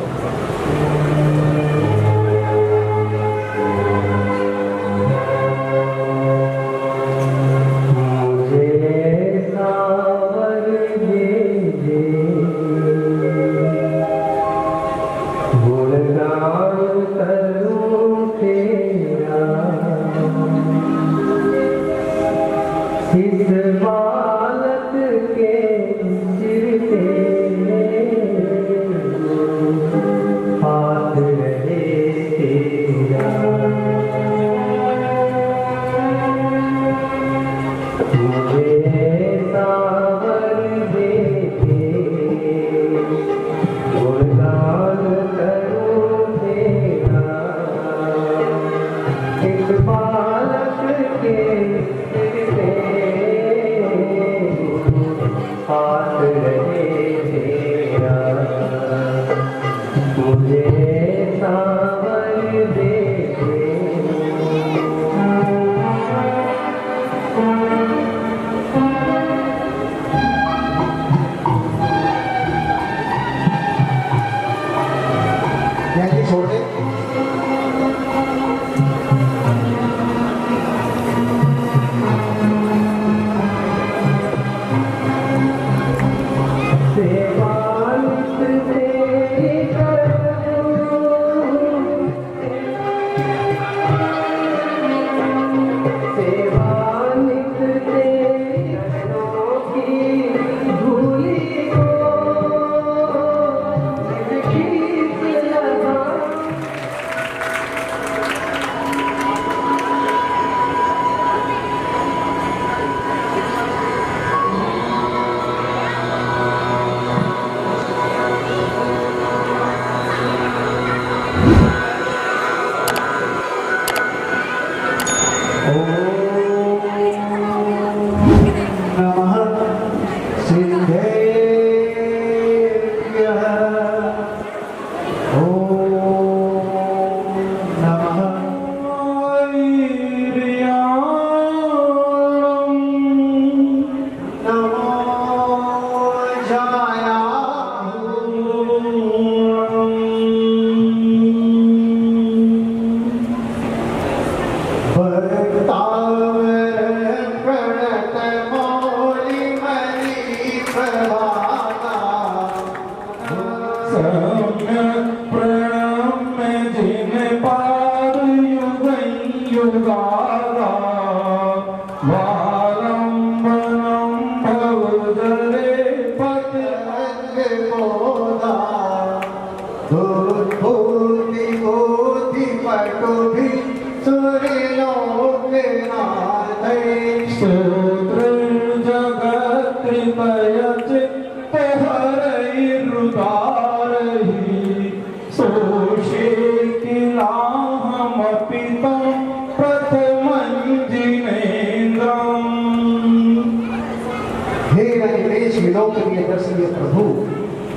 Speaker 7: प्रभु,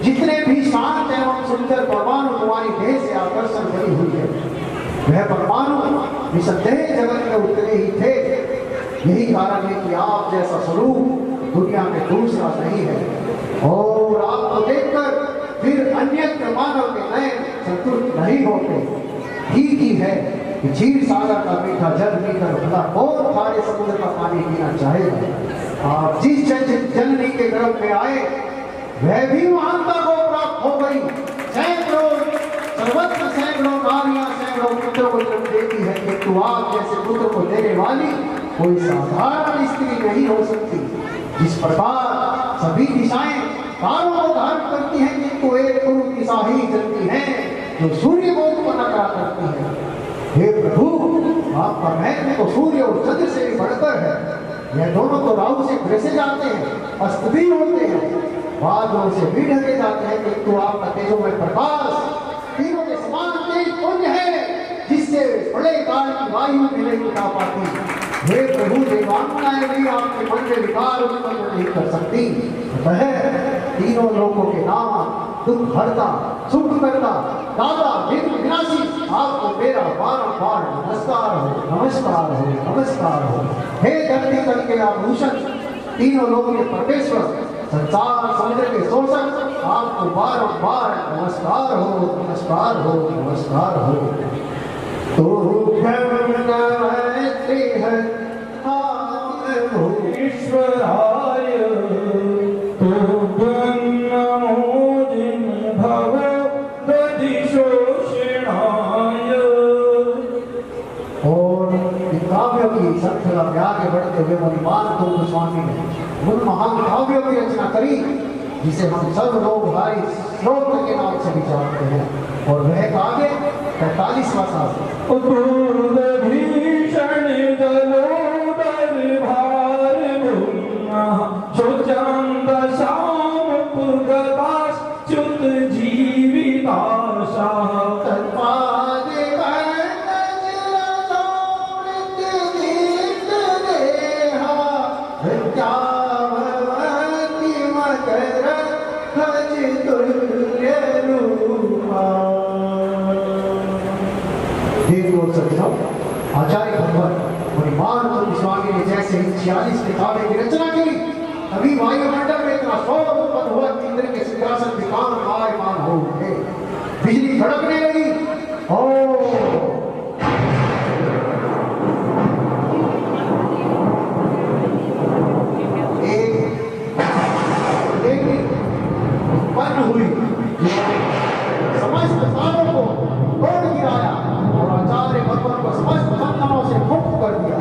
Speaker 7: जितने भी शांत एवं सुंदर परमाणु तुम्हारी देह से आकर्षण बनी हुई है, वह परमाणु निसंदेह जगत में उतरे ही थे। यही कारण है कि आप जैसा स्वरूप दुनिया में दूसरा नहीं है, और आपको देखकर फिर अन्य मानव के नए संतुष्ट नहीं होते। ठीक ही है कि क्षीर सागर का मीठा जल पीकर भला और खारे समुद्र का पानी पीना चाहेगा। आप जिस जननी के गर्भ में आए, वह भी महानता को प्राप्त हो गई। सैकड़ों सर्वत्र सैकड़ों नारियां सैकड़ों पुत्रों को जन्म देती है, किंतु आप जैसे पुत्र को देने वाली कोई साधारण स्त्री नहीं हो सकती। जिस प्रकार सभी दिशाएं तारों को धारण करती हैं, किंतु एक गुरु दिशा ही चलती है जो सूर्य को उत्पन्न करा करती है। हे प्रभु, आपका महत्व तो सूर्य और चंद्र से भी बढ़कर है। यह दोनों तो राहु से ग्रसे जाते हैं, अस्त भी होते हैं, बादलों से भी ढके जाते हैं, किंतु आपका तेजोमय प्रकाश तीनों के समान तेज पुंज है, जिससे बड़े काल की वायु भी नहीं उठा पाती। हे प्रभु, देवांगनाएं भी आपके मन में विकार उत्पन्न नहीं कर सकती। अतः तीनों लोगों के नाम दुख हरता, सुख करता, दाता विघ्न विनाशी, आपको मेरा बारंबार नमस्कार हो, नमस्कार हो, नमस्कार हो। हे धरती तल के आभूषण, तीनों लोक के परमेश्वर, संसार समुद्र के शोषक, आपको बारंबार नमस्कार हो, नमस्कार हो, नमस्कार हो। तो
Speaker 2: ईश्वराय
Speaker 7: श्रृंखला में आगे बढ़ते हुए मणिमान तुंग स्वामी ने उन महान काव्यों की रचना करी जिसे हम सब लोग भाई श्लोक के नाम से भी जानते हैं। और वह काव्य 45वां साल
Speaker 2: भीषण दलोदर भार श्याम पुरदास च्युत जीविताशा
Speaker 7: आचार्य भगवान मणिमान तुंग स्वामी ने जैसे ही 46 किताबें की रचना की, तभी वायुमंडल में इतना शोर उत्पन्न हुआ कि इंद्र के सिंहासन विकार मायमान हो उठे, बिजली कड़कने लगी। उत्पन्न हुई समस्त तारों को तोड़ गिराया और आचार्य भगवान को समस्त बंधनों से मुक्त कर दिया।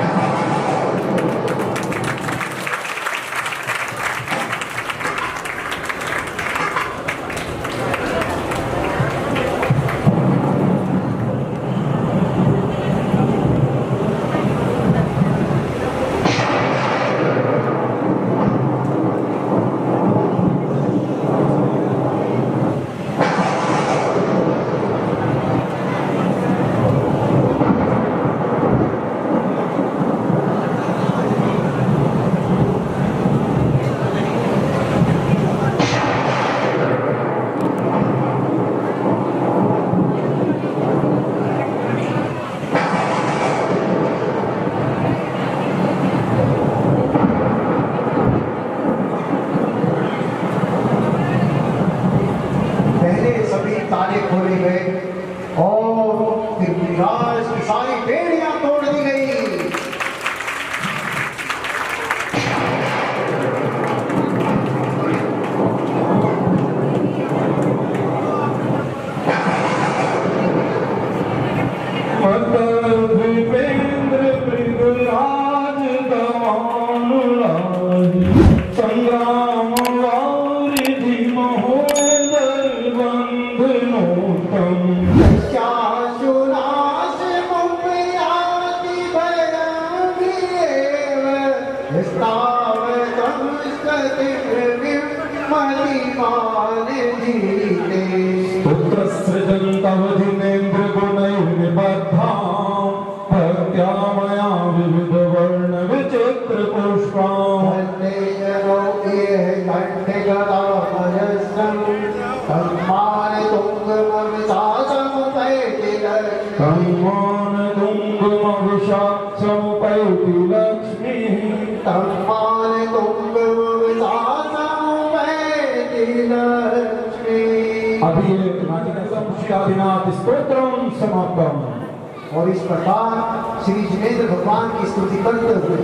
Speaker 7: और इस प्रकार श्री जिनेंद्र भगवान की स्तुति करते हुए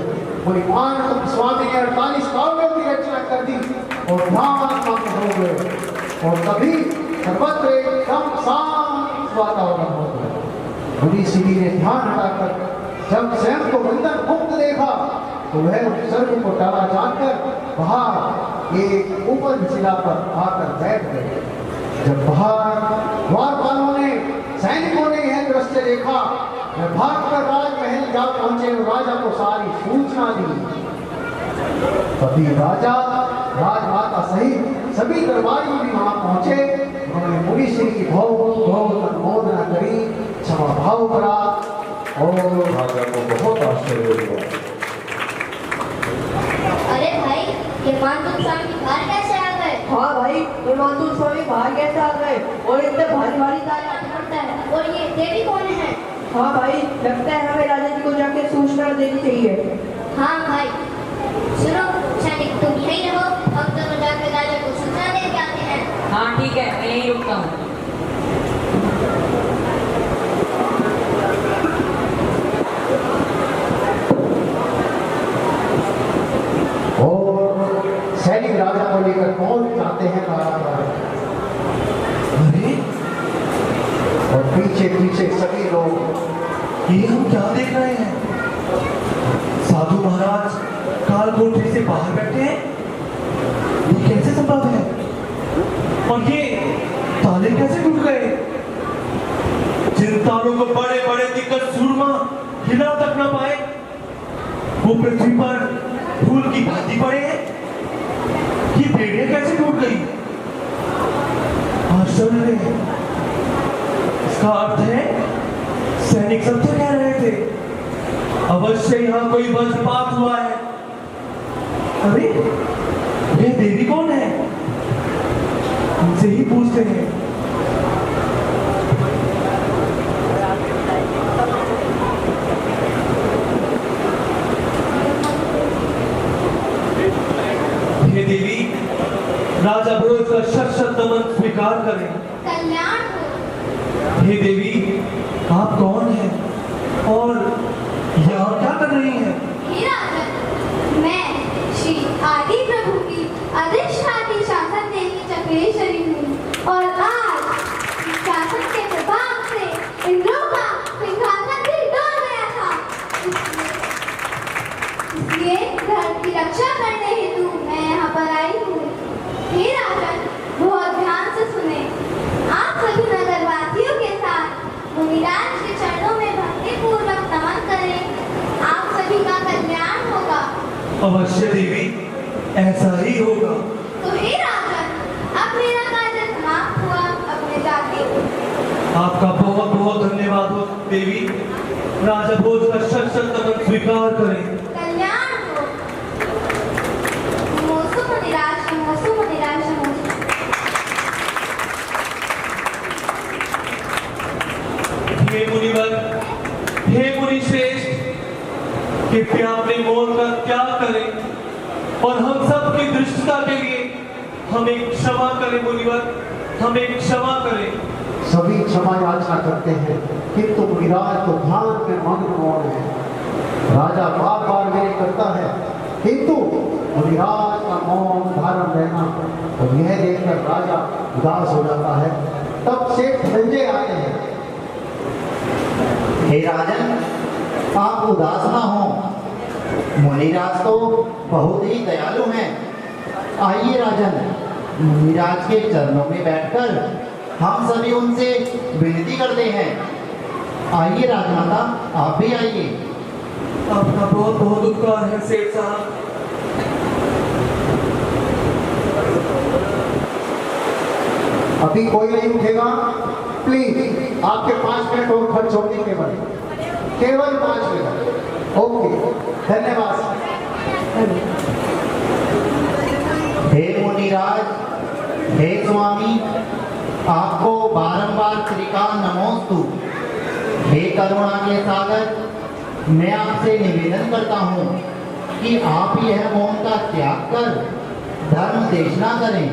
Speaker 7: मणिमान तुंग स्वामी ने 48 काव्यों की रचना कर दी और ध्यान मग्न हो गए। और तभी सर्वत्र एकदम शांत वातावरण हो गया। मुनि श्री ने ध्यान हटाकर जब स्वयं को बंधन मुक्त देखा तो वह स्वर्ग को टाला जानकर बाहर एक ऊपर शिला पर आकर बैठ गए। जब बाहर द्वारपालों ने सैनिकों ने यह दृश्य देखा, वह भागकर राजमहल जा पहुंचे और राजा को सारी सूचना दी। तभी राजा राजमाता सहित सभी दरबारी भी वहां पहुंचे। उन्होंने मुनि श्री की बहुत अनुमोदना करी, क्षमा भाव करा और
Speaker 2: राजा को बहुत आश्चर्य हुआ।
Speaker 11: अरे भाई, ये मानतुंग स्वामी बाहर कैसे आ गए?
Speaker 8: हाँ भाई, ये मानतुंग
Speaker 15: स्वामी बाहर कैसे आ गए और इतने भारी भारी ताला
Speaker 11: पड़ता है। और ये देवी कौन है?
Speaker 15: हाँ भाई, लगता है हमें राजा जी को जाके सूचना देनी चाहिए।
Speaker 11: हाँ भाई, सुनो सैनिक, तुम यहीं रहो, हम दोनों जाकर राजा को सूचना दे के आते हैं।
Speaker 12: हाँ ठीक है, मैं यहीं रुकता हूँ।
Speaker 7: सैनिक राजा को लेकर पहुंच जाते हैं कारागार।
Speaker 10: अरे
Speaker 7: और पीछे पीछे सभी लोग।
Speaker 10: ये हम क्या देख रहे हैं? साधु महाराज काल कोठरी से बाहर बैठे हैं। ये कैसे संभव है? और ये ताले कैसे टूट गए? जिन तालों को बड़े बड़े दिग्गज सूरमा हिला तक न पाए, वो पृथ्वी पर फूल की भांति पड़े हैं। ये बेड़ियां कैसे टूट गई? आश्चर्य है। इसका अर्थ है सैनिक सत्य कह रहे थे, अवश्य यहाँ कोई वज्रपात हुआ है। अरे ये देवी कौन है? उनसे ही पूछते हैं। हे देवी, राजा भोज का शत नमन स्वीकार करें।
Speaker 11: कल्याण हो।
Speaker 10: हे देवी, आप कौन हैं और यहाँ क्या कर रही हैं?
Speaker 11: हे राजन, मैं श्री आदि प्रभु की अधिष्ठात्री शासन देवी चक्रेश्वरी हूँ और आज शासन के प्रभाव से इंद्रों का सिंहासन भी डोल गया था। इसलिए धर्म की रक्षा करने हेतु मैं यहाँ पर आई हूँ। हे राजन, बहुत ध्यान से सुने। आप सभी नगरवासियों के साथ मुनिराज के चरणों में भक्ति पूर्वक नमन करें। आप सभी का कल्याण होगा।
Speaker 10: अवश्य देवी, ऐसा ही होगा।
Speaker 11: तो हे राजन, अब मेरा कार्य समाप्त हुआ, अब मैं जाती हूँ।
Speaker 10: आपका बहुत बहुत धन्यवाद हो देवी। राजा भोज का शत नमन स्वीकार करें।
Speaker 11: कल्याण हो। नमोस्तु मुनिराज, नमोस्तु मुनिराज, नमोस्तु।
Speaker 10: हे मुनिवर, हे मुनि श्रेष्ठ, कृपया अपने मौन का त्याग करें और हम सब की दृष्टता के लिए हमें क्षमा करें। मुनिवर, हमें क्षमा करें।
Speaker 7: सभी क्षमा याचना करते हैं, किंतु मुनिराज तो ध्यान में मग्न मौन है। राजा बार बार विनय करता है, किंतु मुनिराज का मौन धारण रहना और यह देखकर राजा उदास हो जाता है। तब सेठ धनंजय आते हैं।
Speaker 14: हे राजन, आप उदास ना हो, मुनिराज तो बहुत ही दयालु हैं। आइए राजन, मुनिराज के चरणों में बैठकर हम सभी उनसे विनती करते हैं। आइए राजमाता, आप भी आइए।
Speaker 10: आपका बहुत बहुत उपकार है सेठ साहब।
Speaker 7: अभी कोई नहीं उठेगा, प्लीज। आपके 5 मिनट और खर्च होंगे, केवल 5 मिनट। ओके, धन्यवाद।
Speaker 14: हे मुनिराज, हे स्वामी, आपको बारंबार त्रिकाल नमोस्तु। हे करुणा के सागर, मैं आपसे निवेदन करता हूँ कि आप यह मौन का त्याग कर धर्म देशना करें।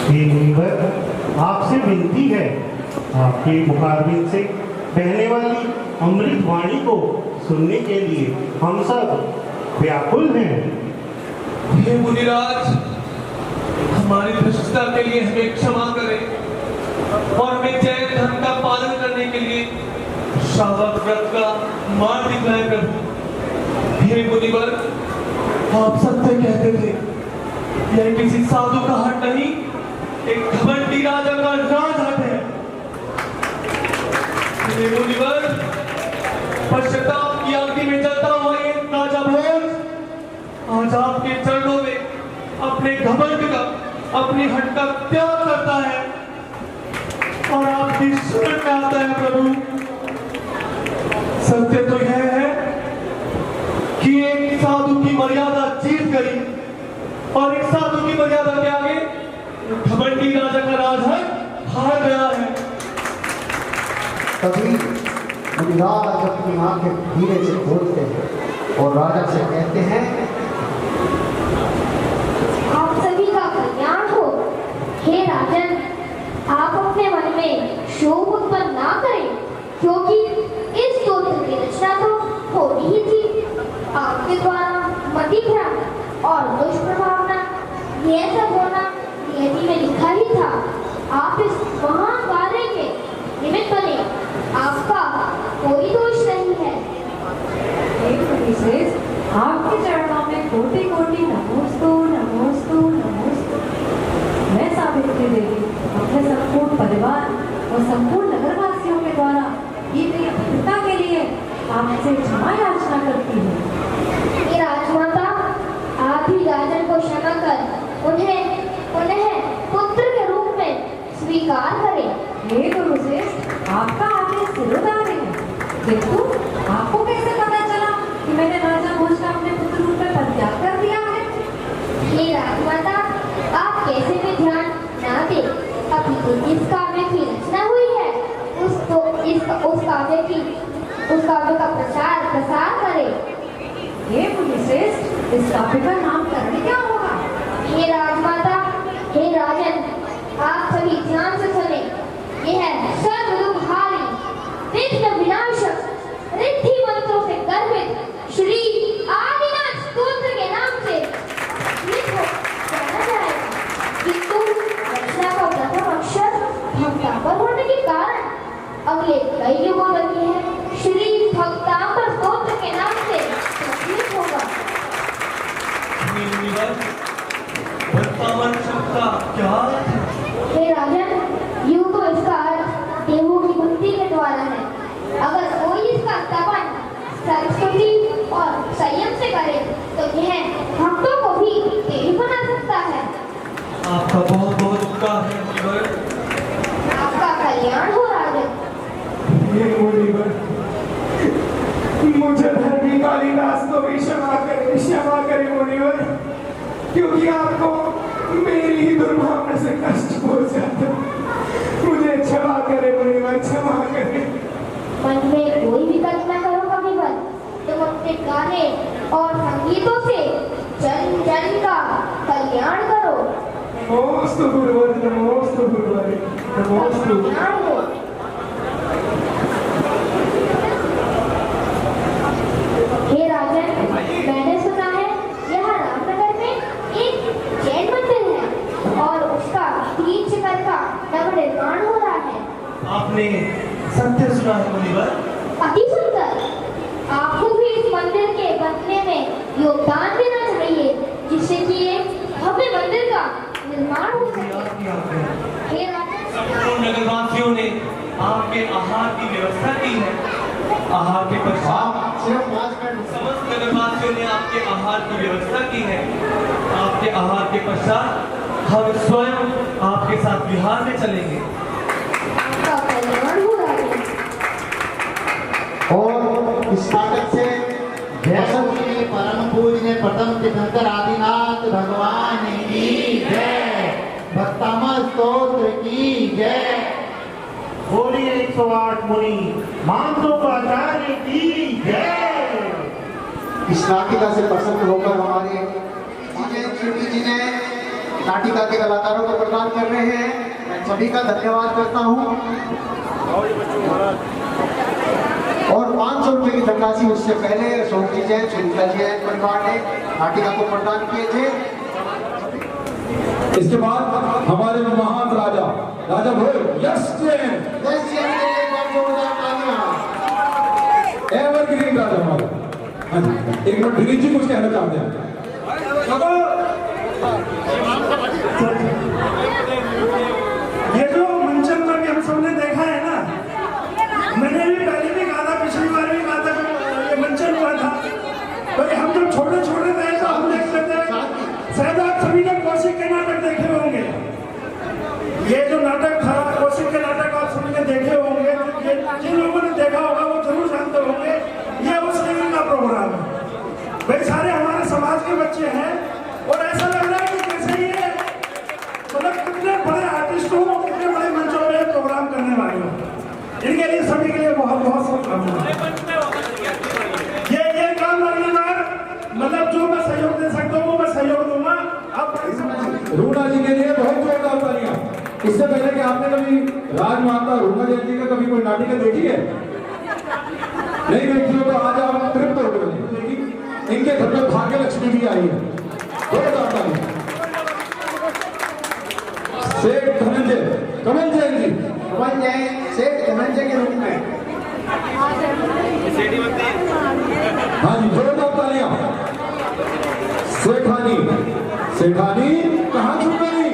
Speaker 13: हे मुनिवर, आपसे विनती है, आपके मुखारबिंद से बहने वाली अमृत वाणी को सुनने के लिए हम सब व्याकुल हैं।
Speaker 10: हे मुनिराज, हमारी भ्रष्टता के लिए हमें क्षमा करें और हमें जैन धर्म का पालन करने के लिए श्रावक व्रत का मार्ग दिखाया प्रभु। हे मुनिवर, आप सत्य कहते थे, यह किसी साधु का हट नहीं, एक घमंडी राजा का राजहट है। हे मुनिवर, पश्चाताप की आग में जलता हुआ ये राजा भोज आज आपके चरणों में अपने घमंड का, अपनी हट का त्याग करता है और आपकी शरण में आता है प्रभु। सत्य तो यह है कि एक साधु की मर्यादा जीत गई और एक साधु की मर्यादा के आगे
Speaker 7: तभी मुनिराज अपनी आंखें धीरे से खोलते हैं और राजा से कहते हैं,
Speaker 11: आप सभी का कल्याण हो। हे राजन, आप अपने मन में शोभ उत्पन्न ना करें, क्योंकि इस स्तोत्र की रचना तो होनी ही थी। आपके द्वारा मति भ्रम और दुष्प्रभावना यह सब होना नियति में लिखा ही था। आप इस महान कार्य के निमित्त बने, आपका कोई दोष नहीं है।
Speaker 8: आपके चरणों में कोटि कोटि नमोस्तु नमोस्तु नमोस्तु। मैं सावित्री देवी अपने संपूर्ण परिवार और संपूर्ण नगरवासियों के द्वारा की गई अभद्रता के लिए आपसे क्षमा याचना करती हूँ।
Speaker 11: हे राजमाता, आप ही राजन को क्षमा कर उन्हें पुत्र के रूप में स्वीकार करें।
Speaker 8: हे गुरुश्रेष्ठ, आपका आदेश सिरोधार्य है, किंतु आपको कैसे पता चला कि मैंने राजा भोज का अपने पुत्र रूप में परित्याग कर दिया है?
Speaker 11: हे राजमाता, आप कैसे भी ध्यान ना दें। अभी तो इस काव्य की रचना हुई है, उस काव्य का प्रसार करें।
Speaker 8: हे मुनिश्रेष्ठ, इस काव्य का नामकरण क्या होगा?
Speaker 11: हे राजमाता, हे राजन, आप सभी ध्यान से सुने। यह है सर्वदुःखहारी, विघ्न विनाशक, रिद्धि मंत्रों से गर्वित श्री आदिनाथ स्तोत्र के नाम से लिखो जाना जाएगा। किंतु रचना का प्रथम अक्षर भक्तांबर होने के कारण अगले कई युगों तक यह श्री भक्तांबर स्तोत्र के नाम से प्रचलित होगा।
Speaker 10: भक्तांबर शब्द का क्या अर्थ है?
Speaker 11: हे राजन, यूं तो इसका अर्थ देवों की भक्ति के द्वारा है। अगर कोई इसका तपन सरस्वती और संयम से करे तो यह भक्तों को भी देवी बना सकता है।
Speaker 10: आपका बहुत बहुत उपकार है मुनिवर।
Speaker 11: आपका कल्याण हो राजन।
Speaker 2: ये मुनिवर, मुझे धर्मी कालिदास को भी क्षमा करे मुनिवर, क्योंकि आपको मेरी ही दुर्भावना से कष्ट पहुंचाता। मुझे क्षमा करे मुनिवर, क्षमा करे।
Speaker 11: मन में कोई भी कल्पना करो कविवर, तुम अपने गाने और संगीतों से जन जन का कल्याण करो।
Speaker 2: नमोस्तु गुरुवर, नमोस्तु गुरुवर, नमोस्तु।
Speaker 11: कल्याण हो। हे राजन, मैंने सुना है यहाँ रामनगर में एक जैन मंदिर है और उसका 3 शिखर का नवनिर्माण हो रहा है।
Speaker 10: आपने सत्य सुना है मुनिवर?
Speaker 11: अति सुंदर। आपको भी इस मंदिर के बनने में योगदान देना चाहिए, जिससे कि एक भव्य मंदिर का निर्माण हो सके। हे राजन,
Speaker 10: संपूर्ण नगरवासियों ने आपके आहार की व्यवस्था की है। आहार के पश्चात समस्त नगरवासियों ने आपके आहार की व्यवस्था की है। आपके आहार के पश्चात हम स्वयं आपके साथ बिहार में चलेंगे।
Speaker 11: आपका कल्याण हो राजन।
Speaker 7: और इस नाटक से
Speaker 14: जय परम पूज्य प्रथम तीर्थंकर आदिनाथ भगवान की जय, भक्तामर स्तोत्र की जय।
Speaker 13: बोलिए 108 मुनि मानसोपाचार्य की जय।
Speaker 7: इस नाटिका से प्रसन्न होकर हमारे शिल्पी जी ने नाटिका के कलाकारों को प्रदान कर रहे हैं। मैं सभी का धन्यवाद करता हूँ। और 500 रुपए की धनराशि उससे पहले अशोक जी जैन, सुनीता जी जैन परिवार ने नाटिका को प्रदान किए थे।
Speaker 2: इसके बाद हमारे महान राजा भोज यश जैन, एवरग्रीन राजा हमारे। हाँ जी, एक मिनट दिलीप जी कुछ कहना चाहते हैं।
Speaker 16: ये जो मंचन में हम सबने देखा है ना, मैंने भी पहले भी कहा था, पिछली बार भी कहा था कि ये मंचन हुआ था। तो हम जब छोटे छोटे थे तो हम देखते थे, शायद आप सभी ने कौशिक के नाटक देखे होंगे। ये जो नाटक था, कौशिक के नाटक आप सभी ने देखे होंगे। जिन लोगों ने देखा होगा वो जरूर जानते होंगे, ये उस लेवल का प्रोग्राम है। भाई सारे हमारे समाज के बहुत बहुत शुभकामनाएं। ये काम अगली बार मतलब जो मैं सहयोग दे सकता हूँ वो मैं सहयोग दूंगा। आप
Speaker 2: रूणा जी के लिए बहुत जोरदार तालियां। इससे पहले कि आपने कभी राजमाता रूणा जयंती का कभी कोई नाटिका देखी है? नहीं देखी हो तो आज आप तृप्त हो गए। इनके घर में भाग्य लक्ष्मी भी आई है। जोरदार तालियां। सेठ धनंजय कमल जैन जी,
Speaker 7: कमल जैन सेठ धनंजय के रूप में।
Speaker 2: हाँ जी, जोरदार तालियां। सेठानी, सेठानी कहाँ छुप गई?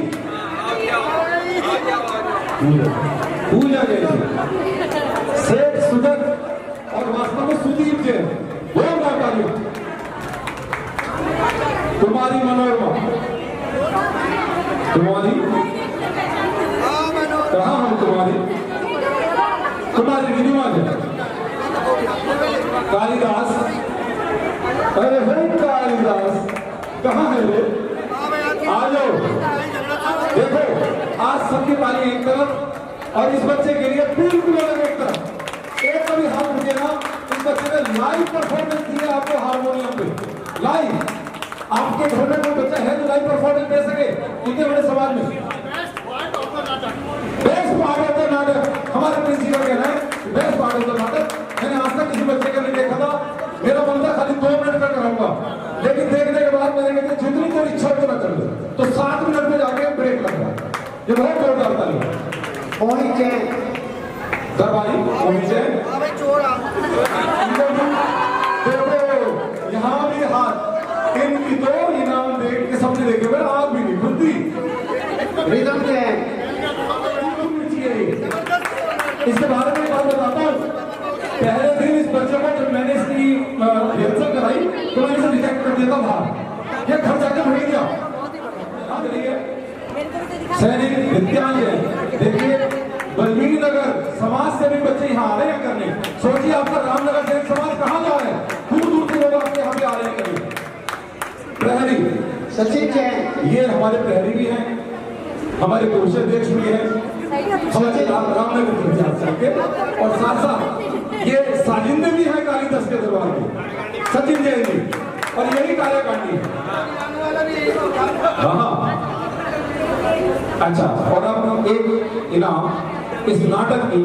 Speaker 2: पूजा जैन, सेठ सुदर और वास्तव में सुदीप जैन, जोरदार तालियां। कुमारी मनोरमा, कुमारी कहाँ हम कुमारी? कुमारी गिरिमा जैन, कालिदास, अरे भाई कालिदास कहाँ है रे? आ जाओ। देखो आज सबकी ताली एक तरफ और इस बच्चे के लिए बिल्कुल अलग एक तरफ। एक कभी हाथ उठे ना, इस बच्चे ने लाइव परफॉर्मेंस दिया आपको हारमोनियम पे। लाइव आपके घर में कोई बच्चा है जो लाइव परफॉर्मेंस दे सके इतने बड़े समाज में? बेस्ट पार्ट ऑफ द नाटक हमारे प्रिंसिपल कहना है, बेस्ट पार्ट ऑफ द नाटक। मैंने आज तक किसी बच्चे का नहीं देखा था। मेरा बंदा खाली 2 मिनट का कराऊंगा, लेकिन देखने के बाद मैंने कहते जितनी तेरी इच्छा उतना कर ले, तो 7 मिनट में जाके ब्रेक लग रहा। ये बहुत जोरदार ताली है।
Speaker 7: मोहित जैन,
Speaker 2: दरबारी मोहित जैन, देखो यहाँ भी हाथ, इनकी तो इनाम देख के सबने देखे मेरा आग भी नहीं खुलती।
Speaker 7: रिदम जैन,
Speaker 2: इसके बारे में एक बात बताता हूँ। पहले दिन इस बच्चे को जब मैंने इसकी रिहर्सल कराई तो मैंने इसे रिजेक्ट कर दिया था बाहर। ये घर जाके भूल गया। सैनिक विद्यालय देखिए, बल्मीकी नगर समाज से भी बच्चे यहाँ आ रहे हैं करने। सोचिए आपका रामनगर जैन समाज कहाँ जा रहे हैं, दूर दूर से लोग आपके यहाँ पे आ रहे हैं करने। प्रहरी
Speaker 7: सचिन जैन,
Speaker 2: ये हमारे प्रहरी भी हैं, हमारे कोषाध्यक्ष भी हैं, हमारे रामनगर के, और साथ साथ ये साजिंदे भी हैं कालिदास के दरबार के, सचिन जैन जी, और यही कार्यकारिणी है। हाँ अच्छा, और अब एक इनाम इस नाटक की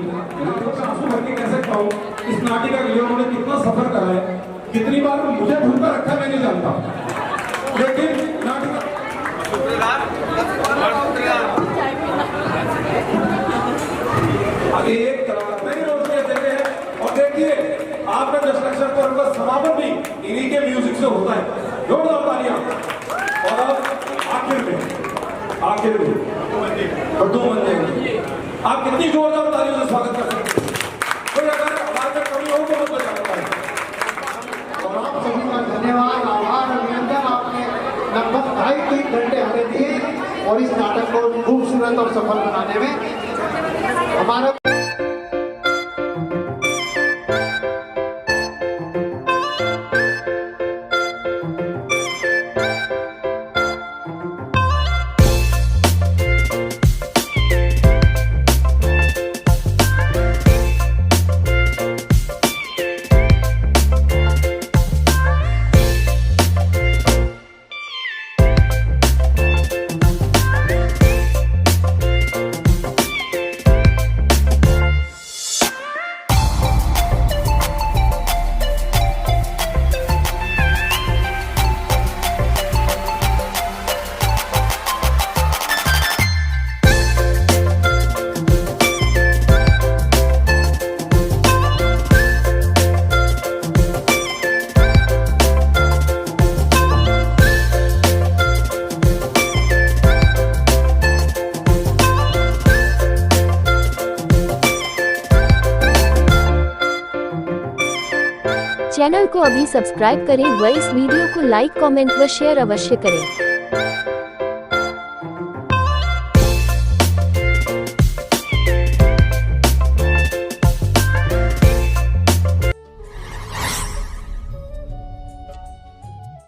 Speaker 2: आंसू भर के कैसे खाऊं, इस नाटिका के लिए उन्होंने कितना सफर करा है, कितनी बार मुझे ढूंढकर रखा मैं नहीं जानता, लेकिन नाटिका अभी एक नई रोशनी देते हैं। और देखिए आपका दशलक्षण पर उनका समापन भी इन्हीं के म्यूजिक से होता है। जोरदार तालियां। और अब आखिर में और 2 बंदे आप कितनी जोरदार तालियों से स्वागत कर सकते हैं। कोई अगर आवाज में कमी हो तो मत बजाना है।
Speaker 7: और आप सभी का धन्यवाद, आभार, अभिनंदन। आपने लगभग 2.5-3 घंटे हमें दिए और इस नाटक को खूबसूरत और सफल बनाने में हमारा
Speaker 1: चैनल को अभी सब्सक्राइब करें व इस वीडियो को लाइक, कमेंट व शेयर अवश्य करें।